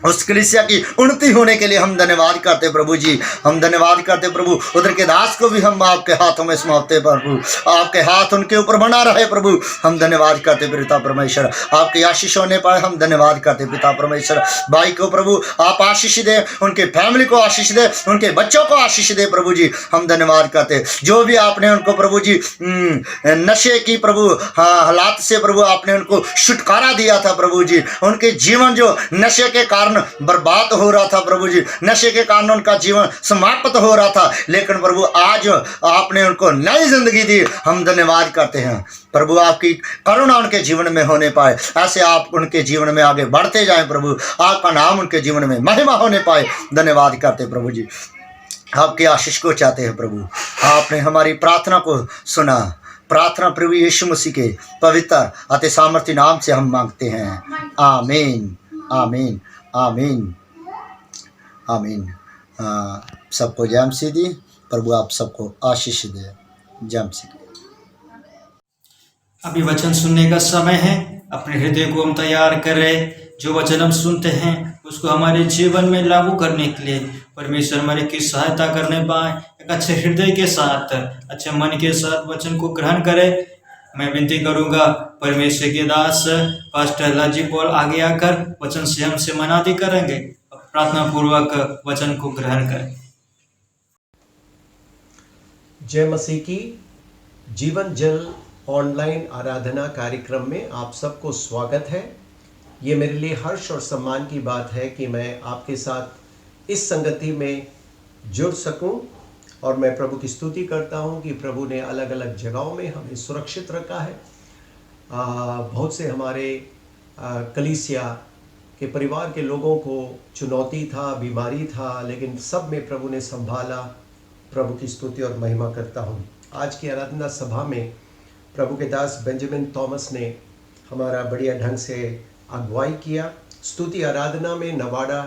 उस कलीसिया की उन्नति होने के लिए हम धन्यवाद करते प्रभु जी। हम धन्यवाद करते प्रभु। उधर के दास को भी हम आपके हाथों में सौंपते प्रभु, आपके हाथ उनके ऊपर बना रहे प्रभु। हम धन्यवाद करते पिता परमेश्वर, आपकी आशीष होने पाए, हम धन्यवाद करते पिता परमेश्वर। भाई को प्रभु आप आशीष दे, उनके फैमिली को आशीष दे, उनके बच्चों को आशीष दे प्रभु जी। हम धन्यवाद करते जो भी आपने उनको प्रभु जी नशे की प्रभु हालात से प्रभु आपने उनको छुटकारा दिया था प्रभु जी। उनके जीवन जो नशे के कारण बर्बाद हो रहा था प्रभु जी, नशे के कारण उनका जीवन समाप्त हो रहा था, लेकिन प्रभु आज आपने उनको नई जिंदगी दी। हम धन्यवाद करते हैं प्रभु, आपकी करुणा उनके जीवन में होने पाए, ऐसे आप उनके जीवन में आगे बढ़ते जाएं प्रभु, आपका नाम उनके जीवन में महिमा होने पाए। धन्यवाद करते प्रभु जी। आपकी आशीष को चाहते हैं प्रभु। आपने हमारी प्रार्थना को सुना। प्रार्थना प्रभु यीशु मसीह के पवित्र अति सामर्थ्य नाम से हम मांगते हैं। आमीन, आमीन, आमीन, आमीन। सबको जय मसीह दी। प्रभु आप सबको आशीष दे। जय मसीह। अभी वचन सुनने का समय है। अपने हृदय को हम तैयार करें। जो वचन हम सुनते हैं उसको हमारे जीवन में लागू करने के लिए परमेश्वर हमारे की सहायता करने पाए। एक अच्छे हृदय के साथ, अच्छे मन के साथ वचन को ग्रहण करें। मैं विनती करूंगा परमेश्वर के दास पास्टर लाजी पॉल आगे आकर वचन से हमसे मनादी करेंगे। प्रार्थना पूर्वक वचन को ग्रहण करें। जय मसीह की। जीवन जल ऑनलाइन आराधना कार्यक्रम में आप सबको स्वागत है। ये मेरे लिए हर्ष और सम्मान की बात है कि मैं आपके साथ इस संगति में जुड़ सकूं, और मैं प्रभु की स्तुति करता हूं कि प्रभु ने अलग अलग जगहों में हमें सुरक्षित रखा है। बहुत से हमारे कलीसिया के परिवार के लोगों को चुनौती था, बीमारी था, लेकिन सब में प्रभु ने संभाला। प्रभु की स्तुति और महिमा करता हूँ। आज की आराधना सभा में प्रभु के दास बेंजामिन थॉमस ने हमारा बढ़िया ढंग से अगुवाई किया। स्तुति आराधना में नवाड़ा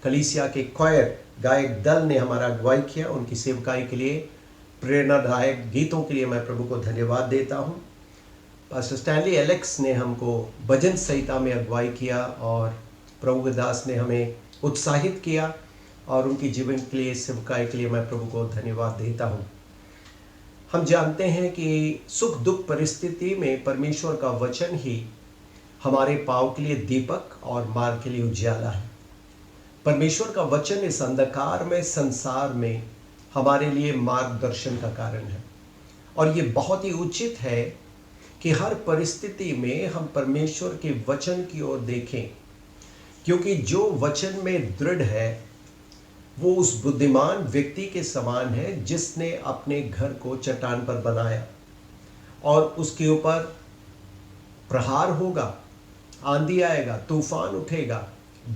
कलीसिया के क्वायर गायक दल ने हमारा अगुवाई किया। उनकी सेवकाई के लिए, प्रेरणादायक गीतों के लिए मैं प्रभु को धन्यवाद देता हूँ। पास्टर स्टैनली एलेक्स ने हमको भजन संहिता में अगुवाई किया और प्रभु के दास ने हमें उत्साहित किया, और उनकी जीवन के लिए, सेवकाई के लिए मैं प्रभु को धन्यवाद देता हूँ। हम जानते हैं कि सुख दुख परिस्थिति में परमेश्वर का वचन ही हमारे पाँव के लिए दीपक और मार्ग के लिए उजाला है। परमेश्वर का वचन इस अंधकार में संसार में हमारे लिए मार्गदर्शन का कारण है, और ये बहुत ही उचित है कि हर परिस्थिति में हम परमेश्वर के वचन की ओर देखें, क्योंकि जो वचन में दृढ़ है वो उस बुद्धिमान व्यक्ति के समान है जिसने अपने घर को चट्टान पर बनाया, और उसके ऊपर प्रहार होगा, आंधी आएगा, तूफान उठेगा,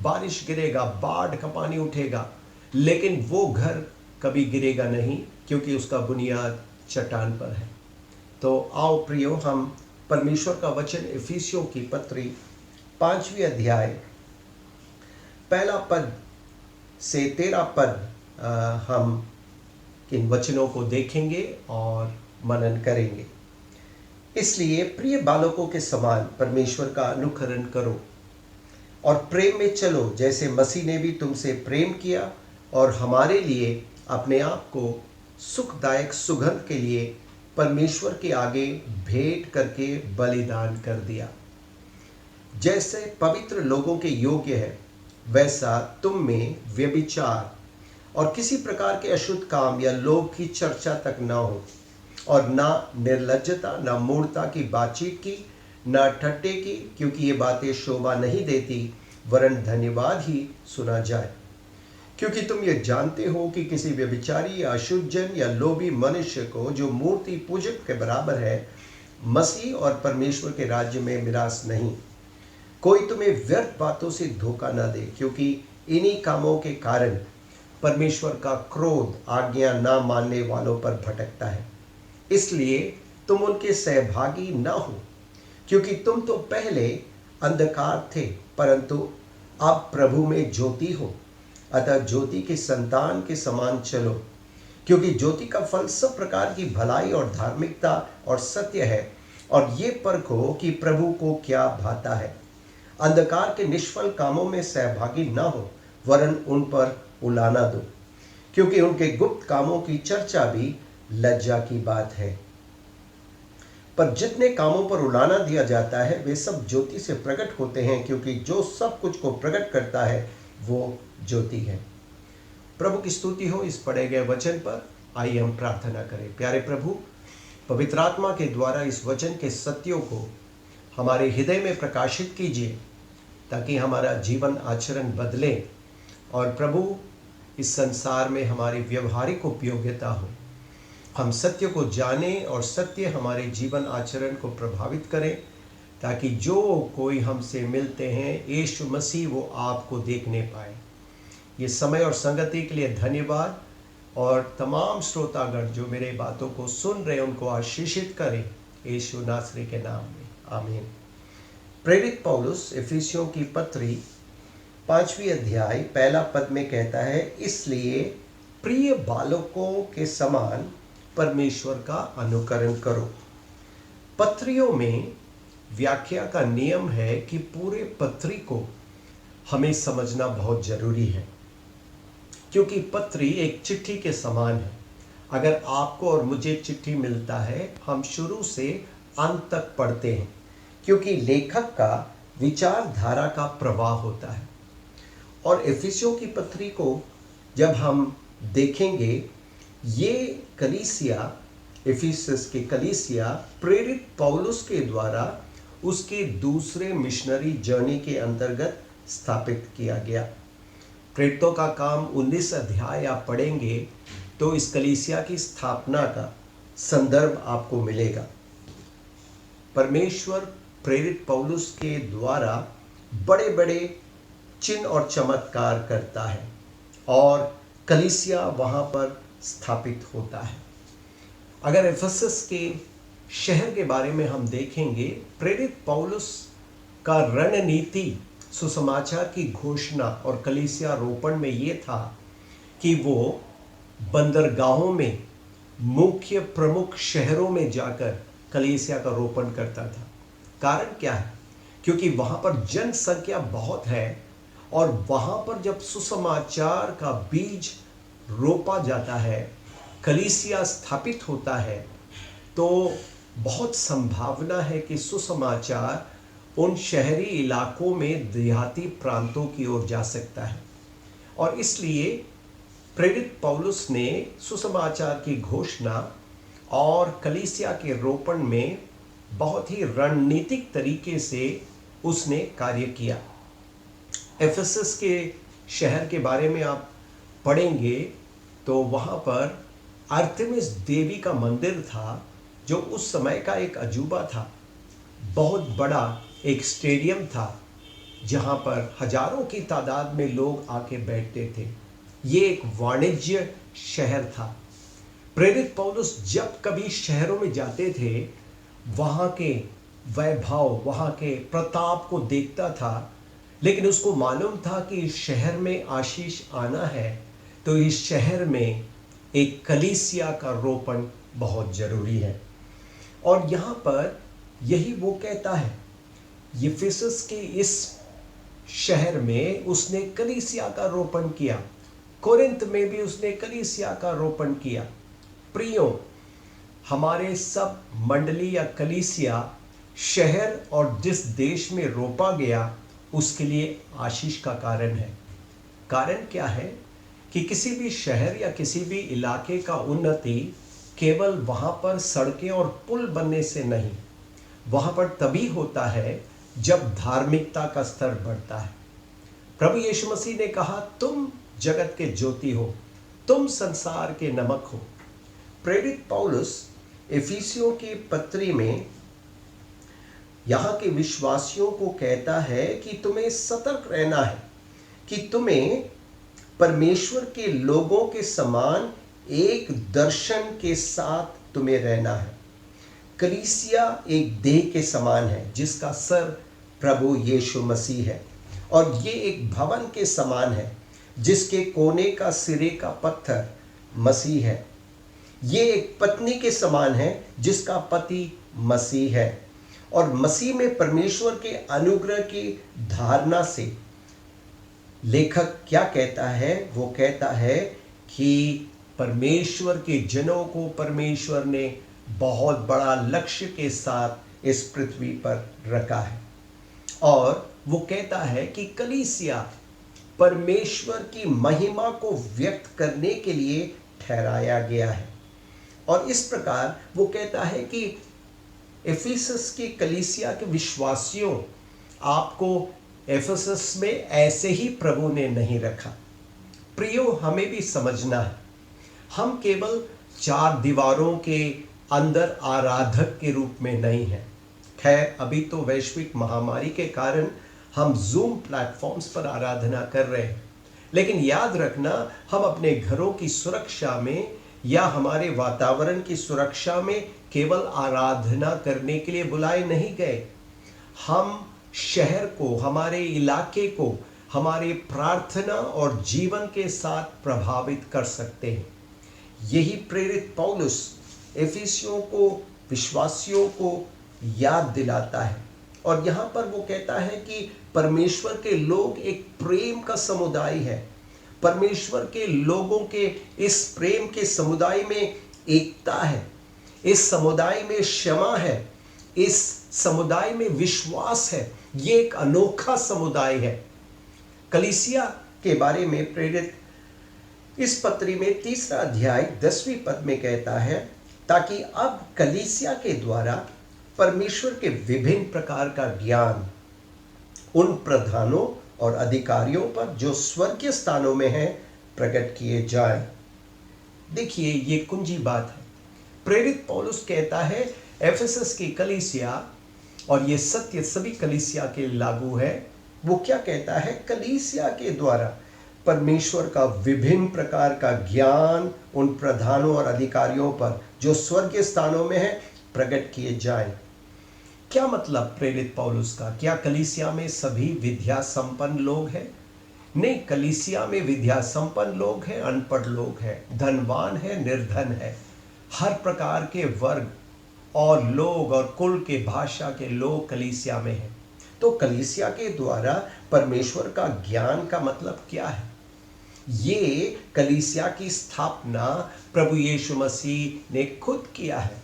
बारिश गिरेगा, बाढ़ का पानी उठेगा, लेकिन वो घर कभी गिरेगा नहीं, क्योंकि उसका बुनियाद चट्टान पर है। तो आओ प्रियो, हम परमेश्वर का वचन इफिसियों की पत्री 5वीं अध्याय 1 पद से 13 पद हम इन वचनों को देखेंगे और मनन करेंगे। इसलिए प्रिय बालकों के समान परमेश्वर का अनुकरण करो और प्रेम में चलो, जैसे मसीह ने भी तुमसे प्रेम किया और हमारे लिए अपने आप को सुखदायक सुगंध के लिए परमेश्वर के आगे भेंट करके बलिदान कर दिया। जैसे पवित्र लोगों के योग्य है, वैसा तुम में व्यभिचार और किसी प्रकार के अशुद्ध काम या लोभ की चर्चा तक न हो, और ना निर्लज्जता, ना मूढ़ता की बातचीत की, ना ठट्टे की, क्योंकि ये बातें शोभा नहीं देती, वरन धन्यवाद ही सुना जाए। क्योंकि तुम ये जानते हो कि किसी व्यभिचारी या अशुद्ध जन या लोभी मनुष्य को, जो मूर्ति पूजक के बराबर है, मसीह और परमेश्वर के राज्य में मिरास नहीं। कोई तुम्हें व्यर्थ बातों से धोखा न दे, क्योंकि इन्हीं कामों के कारण परमेश्वर का क्रोध आज्ञा न मानने वालों पर भटकता है। इसलिए तुम उनके सहभागी न हो, क्योंकि तुम तो पहले अंधकार थे, परंतु अब प्रभु में ज्योति हो। अतः ज्योति के संतान के समान चलो, क्योंकि ज्योति का फल सब प्रकार की भलाई और धार्मिकता और सत्य है, और ये परखो कि प्रभु को क्या भाता है। अंधकार के निष्फल कामों में सहभागी न हो, वरन उन पर उलाना दो, क्योंकि उनके गुप्त कामों की चर्चा भी लज्जा की बात है। पर जितने कामों पर उलाना दिया जाता है वे सब ज्योति से प्रकट होते हैं, क्योंकि जो सब कुछ को प्रकट करता है वो ज्योति है। प्रभु की स्तुति हो इस पढ़े गए वचन पर। आइए हम प्रार्थना करें। प्यारे प्रभु, पवित्र आत्मा के द्वारा इस वचन के सत्यों को हमारे हृदय में प्रकाशित कीजिए, ताकि हमारा जीवन आचरण बदले और प्रभु इस संसार में हमारी व्यवहारिक उपयोगिता हो। हम सत्य को जाने और सत्य हमारे जीवन आचरण को प्रभावित करें, ताकि जो कोई हमसे मिलते हैं यीशु मसीह वो आपको देखने पाए। ये समय और संगति के लिए धन्यवाद, और तमाम श्रोतागण जो मेरे बातों को सुन रहे उनको आशीषित करें यीशु नासरी के नाम में, आमीन। प्रेरित पौलुस इफिसियों की पत्री 5वीं अध्याय पहला पद में कहता है, इसलिए प्रिय बालकों के समान परमेश्वर का अनुकरण करो। पत्रियों में व्याख्या का नियम है कि पूरे पत्री को हमें समझना बहुत जरूरी है, क्योंकि पत्री एक चिट्ठी के समान है। अगर आपको और मुझे चिट्ठी मिलता है, हम शुरू से अंत तक पढ़ते हैं, क्योंकि लेखक का विचारधारा का प्रवाह होता है। और इफिसियों की पत्री को जब हम देखेंगे, ये कलीसिया, इफिसस की कलीसिया प्रेरित पौलुस के द्वारा उसके दूसरे मिशनरी जर्नी के अंतर्गत स्थापित किया गया। प्रेरितों का काम 19 अध्याय आप पढ़ेंगे तो इस कलीसिया की स्थापना का संदर्भ आपको मिलेगा। परमेश्वर प्रेरित पौलुस के द्वारा बड़े बड़े चिन्ह और चमत्कार करता है, और कलीसिया वहाँ पर स्थापित होता है। अगर इफिसस के शहर के बारे में हम देखेंगे, प्रेरित पौलुस का रणनीति सुसमाचार की घोषणा और कलीसिया रोपण में ये था कि वो बंदरगाहों में, मुख्य प्रमुख शहरों में जाकर कलीसिया का रोपण करता था। कारण क्या है? क्योंकि वहाँ पर जनसंख्या बहुत है, और वहाँ पर जब सुसमाचार का बीज रोपा जाता है, कलीसिया स्थापित होता है, तो बहुत संभावना है कि सुसमाचार उन शहरी इलाकों में देहाती प्रांतों की ओर जा सकता है। और इसलिए प्रेरित पौलुस ने सुसमाचार की घोषणा और कलीसिया के रोपण में बहुत ही रणनीतिक तरीके से उसने कार्य किया। इफिसस के शहर के बारे में आप पढ़ेंगे तो वहाँ पर आर्तेमिस देवी का मंदिर था, जो उस समय का एक अजूबा था। बहुत बड़ा एक स्टेडियम था जहाँ पर हजारों की तादाद में लोग आके बैठते थे। ये एक वाणिज्य शहर था। प्रेरित पौलुस जब कभी शहरों में जाते थे, वहाँ के वैभव, वहाँ के प्रताप को देखता था, लेकिन उसको मालूम था कि इस शहर में आशीष आना है तो इस शहर में एक कलीसिया का रोपण बहुत जरूरी है। और यहाँ पर यही वो कहता है। इफिसस के इस शहर में उसने कलीसिया का रोपण किया, कोरिन्थ में भी उसने कलीसिया का रोपण किया। प्रियो, हमारे सब मंडली या कलीसिया शहर और जिस देश में रोपा गया उसके लिए आशीष का कारण है। कारण क्या है कि किसी भी शहर या किसी भी इलाके का उन्नति केवल वहाँ पर सड़कें और पुल बनने से नहीं, वहाँ पर तभी होता है जब धार्मिकता का स्तर बढ़ता है। प्रभु यीशु मसीह ने कहा, तुम जगत के ज्योति हो, तुम संसार के नमक हो। प्रेरित पौलुस इफिसियों की पत्री में यहाँ के विश्वासियों को कहता है कि तुम्हें सतर्क रहना है, कि तुम्हें परमेश्वर के लोगों के समान एक दर्शन के साथ तुम्हें रहना है। कलीसिया एक देह के समान है जिसका सर प्रभु यीशु मसीह है, और ये एक भवन के समान है जिसके कोने का सिरे का पत्थर मसीह है। ये एक पत्नी के समान है जिसका पति मसीह है, और मसीह में परमेश्वर के अनुग्रह की धारणा से लेखक क्या कहता है? वो कहता है कि परमेश्वर के जनों को परमेश्वर ने बहुत बड़ा लक्ष्य के साथ इस पृथ्वी पर रखा है, और वो कहता है कि कलीसिया परमेश्वर की महिमा को व्यक्त करने के लिए ठहराया गया है। और इस प्रकार वो कहता है कि एफिसस की कलीसिया के विश्वासियों, आपको एफिसस में ऐसे ही प्रभु ने नहीं रखा। प्रियो, हमें भी समझना है, हम केवल चार दीवारों के अंदर आराधक के रूप में नहीं हैं। खैर, अभी तो वैश्विक महामारी के कारण हम जूम प्लेटफॉर्म्स पर आराधना कर रहे हैं, लेकिन याद रखना, हम अपने घरों की सुरक्षा में या हमारे वातावरण की सुरक्षा में केवल आराधना करने के लिए बुलाए नहीं गए। हम शहर को, हमारे इलाके को हमारे प्रार्थना और जीवन के साथ प्रभावित कर सकते हैं। यही प्रेरित पौलुस एफिसियों को, विश्वासियों को याद दिलाता है, और यहाँ पर वो कहता है कि परमेश्वर के लोग एक प्रेम का समुदाय है। परमेश्वर के लोगों के इस प्रेम के समुदाय में एकता है, इस समुदाय में क्षमा है, इस समुदाय में विश्वास है। ये एक अनोखा समुदाय है। कलीसिया के बारे में प्रेरित इस पत्री में 3 अध्याय 10वीं पद में कहता है, ताकि अब कलीसिया के द्वारा परमेश्वर के विभिन्न प्रकार का ज्ञान उन प्रधानों और अधिकारियों पर जो स्वर्गीय स्थानों में हैं प्रकट किए जाए। देखिए, ये कुंजी बात है। प्रेरित पौलुस कहता है एफेसस की कलीसिया, और ये सत्य सभी कलीसिया के लागू है। वो क्या कहता है? कलीसिया के द्वारा परमेश्वर का विभिन्न प्रकार का ज्ञान उन प्रधानों और अधिकारियों पर जो स्वर्गीय स्थानों में है प्रकट किए जाए। क्या मतलब प्रेरित पौलुस का? क्या कलीसिया में सभी विद्या संपन्न लोग हैं? नहीं, कलीसिया में विद्या संपन्न लोग हैं, अनपढ़ लोग हैं, धनवान है, निर्धन है, हर प्रकार के वर्ग और लोग और कुल के भाषा के लोग कलीसिया में हैं। तो कलीसिया के द्वारा परमेश्वर का ज्ञान का मतलब क्या है? ये कलीसिया की स्थापना प्रभु यीशु मसीह ने खुद किया है।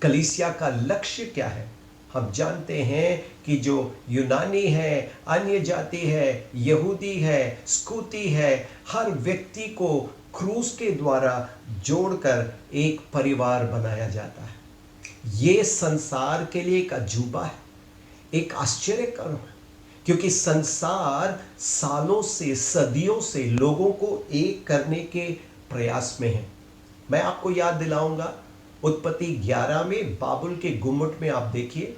कलीसिया का लक्ष्य क्या है? हम जानते हैं कि जो यूनानी है, अन्य जाति है, यहूदी है, स्कूती है, हर व्यक्ति को क्रूस के द्वारा जोड़कर एक परिवार बनाया जाता है। ये संसार के लिए एक अजूबा है, एक आश्चर्यकर्म है, क्योंकि संसार सालों से, सदियों से लोगों को एक करने के प्रयास में है। मैं आपको याद दिलाऊंगा, उत्पत्ति 11 में बाबुल के गुम्मट में आप देखिए,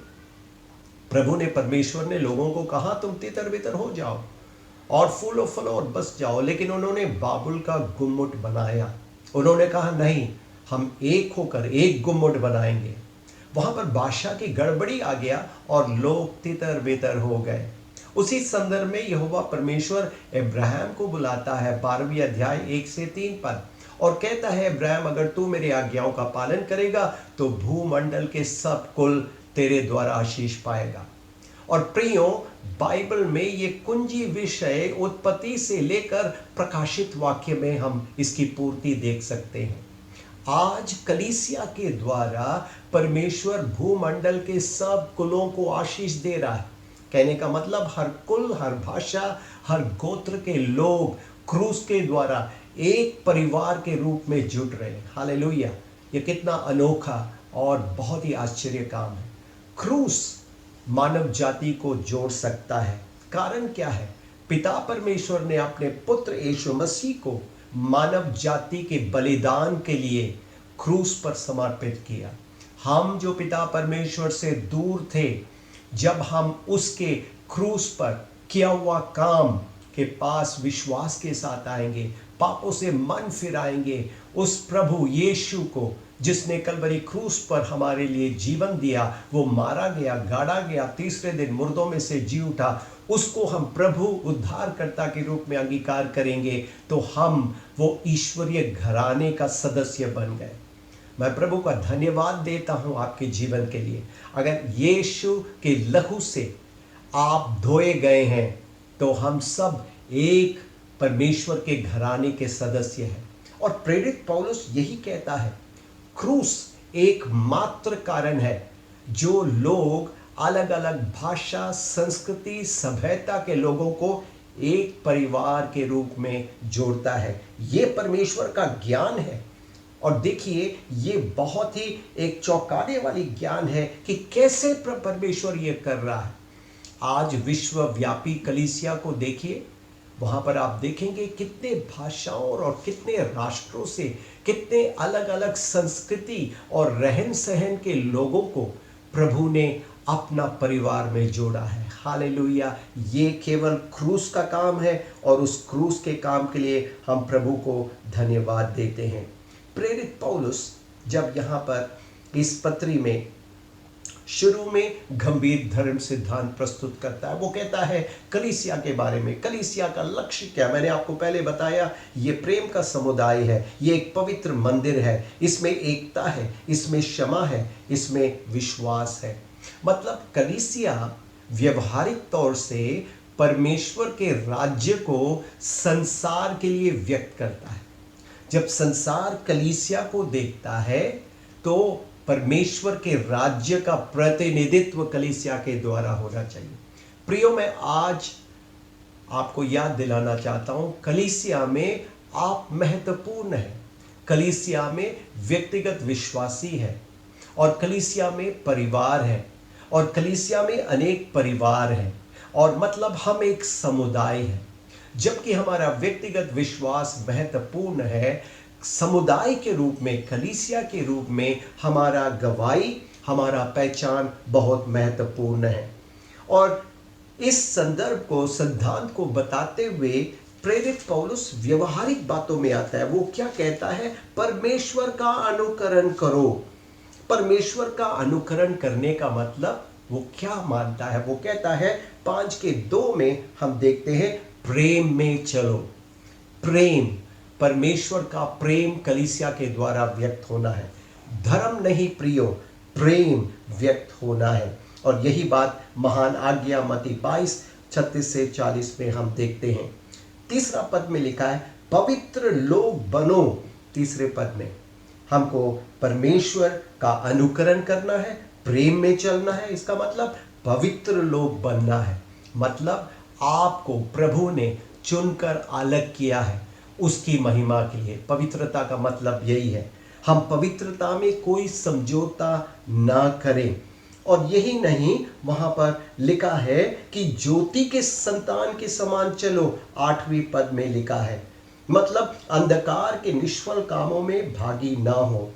प्रभु ने, परमेश्वर ने लोगों को कहा तुम तितर बितर हो जाओ और फूलो फलो और बस जाओ, लेकिन उन्होंने बाबुल का गुम्मट बनाया। उन्होंने कहा नहीं, हम एक होकर एक गुम्मट बनाएंगे। वहां पर बादशाह की गड़बड़ी आ गया और लोग तितर बितर हो गए। उसी संदर्भ में यहोवा परमेश्वर इब्राहिम को बुलाता है 12वें अध्याय 1 से 3 पद, और कहता है, इब्राहिम, अगर तू मेरे आज्ञाओं का पालन करेगा तो भूमंडल के सब कुल तेरे द्वारा आशीष पाएगा। और प्रियो, बाइबल में ये कुंजी विषय उत्पत्ति से लेकर प्रकाशित वाक्य में हम इसकी पूर्ति देख सकते हैं। आज कलीसिया के द्वारा परमेश्वर भूमंडल के सब कुलों को आशीष दे रहा है। कहने का मतलब हर कुल, हर भाषा, हर गोत्र के लोग क्रूस के द्वारा एक परिवार के रूप में जुट रहे हैं। हालेलुया! ये कितना अनोखा और बहुत ही आश्चर्य काम है। क्रूस मानव जाति को जोड़ सकता है। कारण क्या है? पिता परमेश्वर ने अपने पुत्र यीशु मसीह को मानव जाति के बलिदान के लिए क्रूस पर समर्पित किया। हम जो पिता परमेश्वर से दूर थे, जब हम उसके क्रूस पर किया हुआ काम के पास विश्वास के साथ आएंगे, पापों से मन फिराएंगे, उस प्रभु यीशु को जिसने कलवरी क्रूस पर हमारे लिए जीवन दिया, वो मारा गया, गाड़ा गया, तीसरे दिन मुर्दों में से जी उठा, उसको हम प्रभु उद्धारकर्ता के रूप में अंगीकार करेंगे तो हम वो ईश्वरीय घराने का सदस्य बन गए। मैं प्रभु का धन्यवाद देता हूं आपके जीवन के लिए। अगर यीशु के लहू से आप धोए गए हैं तो हम सब एक परमेश्वर के घराने के सदस्य हैं। और प्रेरित पौलुस यही कहता है, क्रूस एक मात्र कारण है जो लोग अलग अलग भाषा, संस्कृति, सभ्यता के लोगों को एक परिवार के रूप में जोड़ता है। ये परमेश्वर का ज्ञान है। और देखिए, ये बहुत ही एक चौंकाने वाली ज्ञान है कि कैसे परमेश्वर ये कर रहा है। आज विश्वव्यापी कलीसिया को देखिए, वहां पर आप देखेंगे कितने भाषाओं और कितने राष्ट्रों से, कितने अलग अलग संस्कृति और रहन सहन के लोगों को प्रभु ने अपना परिवार में जोड़ा है। हालेलुया। ये केवल क्रूस का काम है और उस क्रूस के काम के लिए हम प्रभु को धन्यवाद देते हैं। प्रेरित पौलुस जब यहाँ पर इस पत्री में शुरू में गंभीर धर्म सिद्धांत प्रस्तुत करता है, वो कहता है कलीसिया के बारे में, कलीसिया का लक्ष्य क्या। मैंने आपको पहले बताया, ये प्रेम का समुदाय है, ये एक पवित्र मंदिर है, इसमें एकता है, इसमें क्षमा है, इसमें विश्वास है। मतलब कलीसिया व्यवहारिक तौर से परमेश्वर के राज्य को संसार के लिए व्यक्त करता है। जब संसार कलीसिया को देखता है तो परमेश्वर के राज्य का प्रतिनिधित्व कलीसिया के द्वारा होना चाहिए। प्रियो, मैं आज आपको याद दिलाना चाहता हूं, कलीसिया में आप महत्वपूर्ण हैं। कलीसिया में व्यक्तिगत विश्वासी है और कलीसिया में परिवार है और कलीसिया में अनेक परिवार हैं और मतलब हम एक समुदाय है। जबकि हमारा व्यक्तिगत विश्वास महत्वपूर्ण है, समुदाय के रूप में, कलीसिया के रूप में हमारा गवाही, हमारा पहचान बहुत महत्वपूर्ण है। और इस संदर्भ को, सिद्धांत को बताते हुए प्रेरित पौलुस व्यवहारिक बातों में आता है। वो क्या कहता है? परमेश्वर का अनुकरण करो। परमेश्वर का अनुकरण करने का मतलब वो क्या मानता है? वो कहता है 5:2 में हम देखते हैं, प्रेम में चलो। प्रेम, परमेश्वर का प्रेम कलीसिया के द्वारा व्यक्त होना है। धर्म नहीं प्रियो, प्रेम व्यक्त होना है। और यही बात महान आज्ञा मत्ती 22:36-40 में हम देखते हैं। तीसरा पद में लिखा है, पवित्र लोग बनो। तीसरे पद में हमको परमेश्वर का अनुकरण करना है, प्रेम में चलना है। इसका मतलब पवित्र लोग बनना है। मतलब आपको प्रभु ने चुनकर अलग किया है उसकी महिमा के लिए। पवित्रता का मतलब यही है, हम पवित्रता में कोई समझौता ना करें। और यही नहीं, वहां पर लिखा है कि ज्योति के संतान के समान चलो। 8वें पद में लिखा है, मतलब अंधकार के निष्फल कामों में भागी ना हो।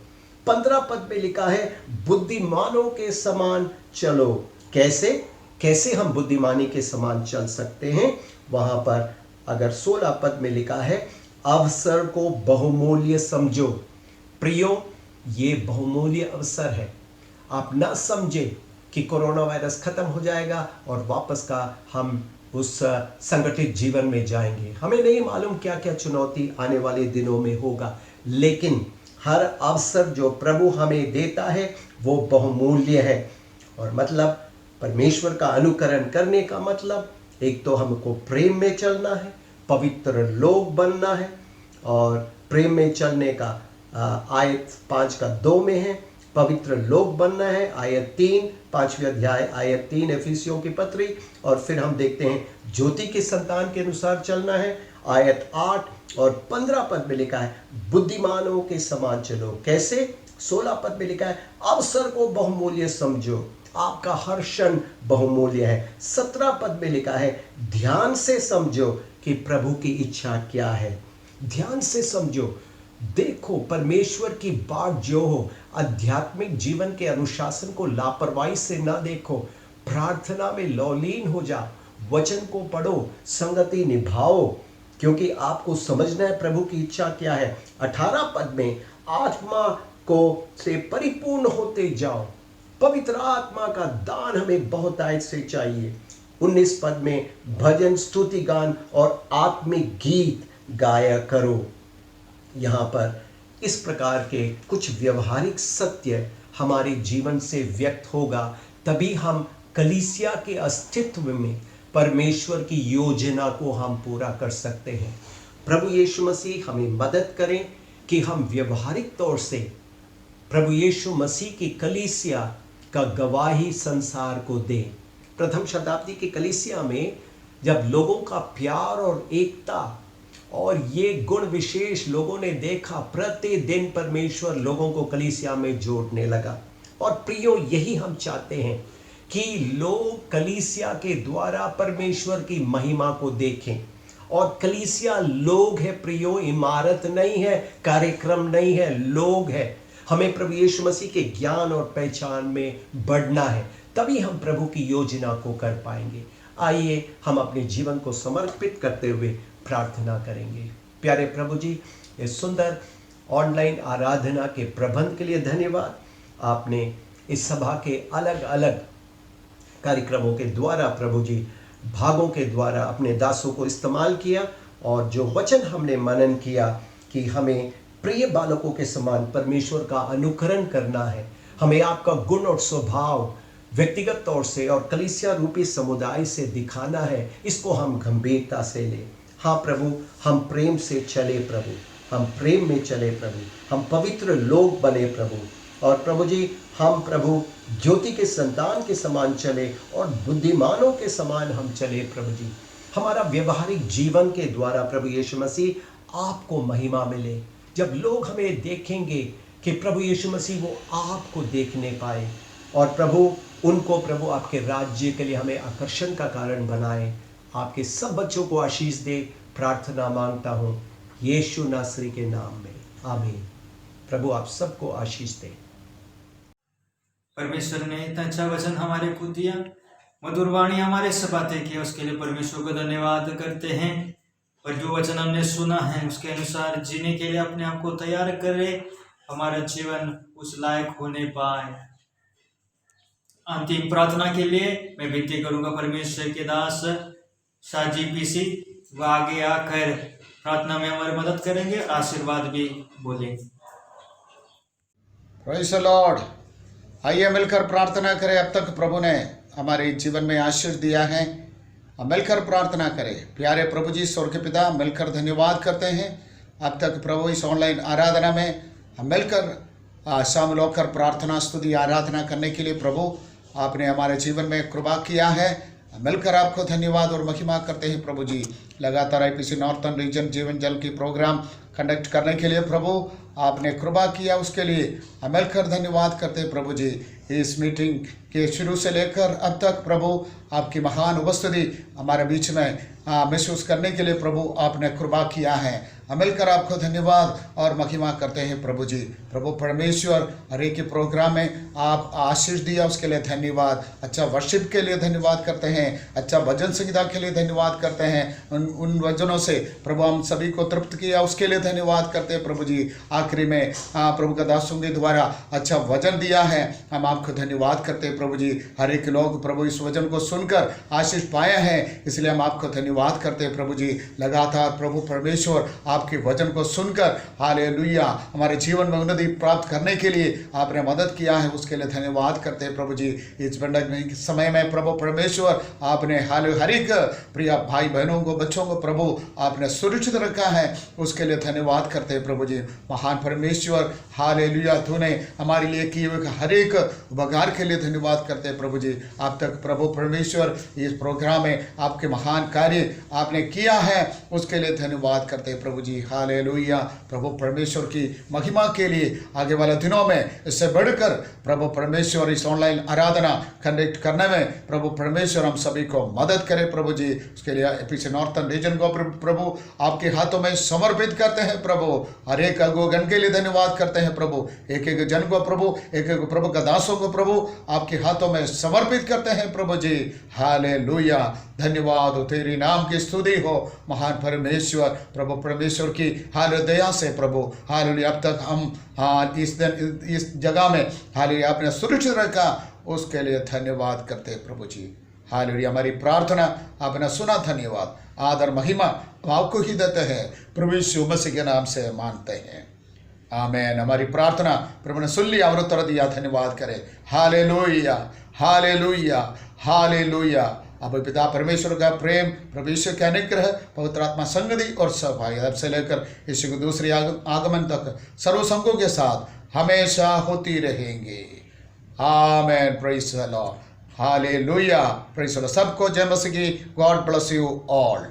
15 पद में लिखा है, बुद्धिमानों के समान चलो। कैसे हम बुद्धिमानी के समान चल सकते हैं? वहां पर अगर 16 पद में लिखा है, अवसर को बहुमूल्य समझो। प्रियो, ये बहुमूल्य अवसर है। आप ना समझे कि कोरोना वायरस खत्म हो जाएगा और वापस का हम उस संगठित जीवन में जाएंगे। हमें नहीं मालूम क्या क्या चुनौती आने वाले दिनों में होगा, लेकिन हर अवसर जो प्रभु हमें देता है वो बहुमूल्य है। और मतलब परमेश्वर का अनुकरण करने का मतलब, एक तो हमको प्रेम में चलना है, पवित्र लोग बनना है। और प्रेम में चलने का आयत 5:2 में है, पवित्र लोग बनना है। आयत 3, 5वें अध्याय आयत 3 एफिसियों की पत्री। और फिर हम देखते हैं ज्योति के संतान के अनुसार चलना है। आयत 8 और 15 पद में लिखा है, बुद्धिमानों के समान चलो। कैसे? 16 पद में लिखा है, अवसर को बहुमूल्य समझो। आपका हर क्षण बहुमूल्य है। 17 पद में लिखा है, ध्यान से समझो कि प्रभु की इच्छा क्या है। ध्यान से समझो। देखो, परमेश्वर की बात जो हो, आध्यात्मिक जीवन के अनुशासन को लापरवाही से ना देखो। प्रार्थना में लौलीन हो जाओ, वचन को पढ़ो, संगति निभाओ, क्योंकि आपको समझना है प्रभु की इच्छा क्या है। 18 पद में आत्मा को से परिपूर्ण होते जाओ, पवित्र आत्मा का दान हमें बहुतायत से चाहिए। 19 पद में भजन, स्तुति गान और आत्मिक गीत गाया करो। यहाँ पर इस प्रकार के कुछ व्यवहारिक सत्य हमारे जीवन से व्यक्त होगा, तभी हम कलीसिया के अस्तित्व में परमेश्वर की योजना को हम पूरा कर सकते हैं। प्रभु यीशु मसीह हमें मदद करें कि हम व्यवहारिक तौर से प्रभु यीशु मसीह की कलीसिया का गवाही संसार को दें। प्रथम शताब्दी की कलीसिया में जब लोगों का प्यार और एकता और ये गुण विशेष लोगों ने देखा, प्रतिदिन परमेश्वर लोगों को कलीसिया में जोड़ने लगा। और प्रियो, यही हम चाहते हैं कि लोग कलीसिया के द्वारा परमेश्वर की महिमा को देखें। और कलीसिया लोग है प्रियो, इमारत नहीं है, कार्यक्रम नहीं है, लोग है। हमें प्रभु यीशु मसीह के ज्ञान और पहचान में बढ़ना है, तभी हम प्रभु की योजना को कर पाएंगे। आइए हम अपने जीवन को समर्पित करते हुए प्रार्थना करेंगे। प्यारे प्रभु जी, इस सुंदर ऑनलाइन आराधना के प्रबंध के लिए धन्यवाद। आपने इस सभा के अलग अलग कार्यक्रमों के द्वारा प्रभु जी, भागों के द्वारा अपने दासों को इस्तेमाल किया, और जो वचन हमने मनन किया कि हमें प्रिय बालकों के समान परमेश्वर का अनुकरण करना है, हमें आपका गुण और स्वभाव व्यक्तिगत तौर से और कलीसिया रूपी समुदाय से दिखाना है, इसको हम गंभीरता से लें। हाँ प्रभु, हम प्रेम से चले प्रभु, हम प्रेम में चले प्रभु, हम पवित्र लोग बने प्रभु। और प्रभु जी, हम प्रभु ज्योति के संतान के समान चले और बुद्धिमानों के समान हम चले प्रभु जी। हमारा व्यवहारिक जीवन के द्वारा प्रभु यीशु मसीह आपको महिमा मिले। जब लोग हमें देखेंगे कि प्रभु यीशु मसीह वो आपको देखने पाए, और प्रभु उनको प्रभु आपके राज्य के लिए हमें आकर्षण का कारण बनाए। आपके सब बच्चों को आशीष दे, प्रार्थना मांगता हूँ यीशु नासरी के नाम में, आमीन। प्रभु आप सबको आशीष दे। परमेश्वर ने इतना अच्छा वचन हमारे को दिया, मधुर वाणी हमारे से बातें किया, उसके लिए परमेश्वर को धन्यवाद करते हैं। और जो वचन हमने सुना है उसके अनुसार जीने के लिए अपने आप को तैयार करे, हमारा जीवन उस लायक होने पाए। अंतिम प्रार्थना के लिए मैं विनती करूंगा परमेश्वर के दास साजी पीसी, वह आगे आकर प्रार्थना में हमारी मदद करेंगे, आशीर्वाद भी बोलेंगे। Praise the Lord. आइए मिलकर प्रार्थना करें। अब तक प्रभु ने हमारे जीवन में आशीष दिया है, हम मिलकर प्रार्थना करें। प्यारे प्रभु जी, स्वर्ग के पिता, मिलकर धन्यवाद करते हैं। अब तक प्रभु इस ऑनलाइन आराधना में हम मिलकर शामिल होकर प्रार्थना, स्तुति, आराधना करने के लिए प्रभु आपने हमारे जीवन में कृपा किया है। मिलकर आपको धन्यवाद और महिमा करते हैं प्रभु जी। लगातार IPC नॉर्थन रीजन जीवन जल की प्रोग्राम कंडक्ट करने के लिए प्रभु आपने कृपा किया, उसके लिए हम मिलकर धन्यवाद करते हैं प्रभु जी। इस मीटिंग के शुरू से लेकर अब तक प्रभु आपकी महान उपस्थिति हमारे बीच में महसूस करने के लिए प्रभु आपने कृपा किया है। हम मिलकर आपको धन्यवाद और महिमा करते हैं प्रभु जी। प्रभु परमेश्वर, हर एक प्रोग्राम में आप आशीष दिया, उसके लिए धन्यवाद। अच्छा वर्शिप के लिए धन्यवाद करते हैं, अच्छा भजन संगीता के लिए धन्यवाद करते हैं। उन वचनों से प्रभु हम सभी को तृप्त किया, उसके लिए धन्यवाद करते हैं प्रभु जी। आखिरी में प्रभु का दासों के द्वारा अच्छा वचन दिया है, हम आपको धन्यवाद करते हैं प्रभु जी। हर एक लोग प्रभु इस वचन को सुनकर आशीष पाए हैं, इसलिए हम आपको धन्यवाद करते हैं प्रभु जी। लगातार प्रभु परमेश्वर आपके वचन को सुनकर हालेलुया हमारे जीवन में उन्नति प्राप्त करने के लिए आपने मदद किया है, उसके लिए धन्यवाद करते हैं प्रभु जी। इस पंडक समय में प्रभु परमेश्वर आपने हर एक प्रिय भाई बहनों को, बच्चों को प्रभु आपने सुरक्षित रखा है, उसके लिए धन्यवाद करते हैं प्रभु जी। महान परमेश्वर हालेलुया, तूने हमारे लिए किए हुए हर एक उपकार के लिए धन्यवाद करते हैं प्रभु जी। आप तक प्रभु परमेश्वर इस प्रोग्राम में आपके महान कार्य आपने किया है, उसके लिए धन्यवाद करते हैं प्रभु जी। हालेलुया। प्रभु परमेश्वर की महिमा के लिए आगे वाले दिनों में इससे बढ़कर प्रभु परमेश्वर इस ऑनलाइन आराधना कंडक्ट करने में प्रभु परमेश्वर हम सभी को मदद करे प्रभु जी। उसके लिए IPC नॉर्थन रीजन को प्रभु आपके हाथों में समर्पित करते हैं प्रभु, हर एक अगुगन के लिए धन्यवाद करते हैं प्रभु, एक एक जन को प्रभु, एक एक प्रभु का दासों को प्रभु आपके हाथों में समर्पित करते हैं प्रभु जी। हालेलुया, धन्यवाद हो, तेरी नाम की स्तुति हो महान परमेश्वर। प्रभु परमेश्वर की हाल दया से प्रभु हालेलुया अब तक हम इस जगह में हालेलुया आपने सुरक्षित रखा, उसके लिए धन्यवाद करते हैं प्रभु जी। हालेलुया, हमारी प्रार्थना आपने सुना, धन्यवाद, आदर महिमा आपको ही देते हैं, प्रभु यीशु मसीह के नाम से मानते हैं, आमेन। हमारी प्रार्थना प्रभु ने सुन लिया और उत्तर दिया, धन्यवाद करें। Hallelujah, hallelujah, hallelujah. अब पिता परमेश्वर का प्रेम, प्रभु यीशु के अनुग्रह, पवित्र आत्मा संगति और सफाई अब से लेकर यीशु के दूसरे आगमन तक सर्व संघों के साथ हमेशा होती रहेंगे, amen. Praise the Lord, hallelujah, praise the Lord. सबको जय मसीह की। God bless you all.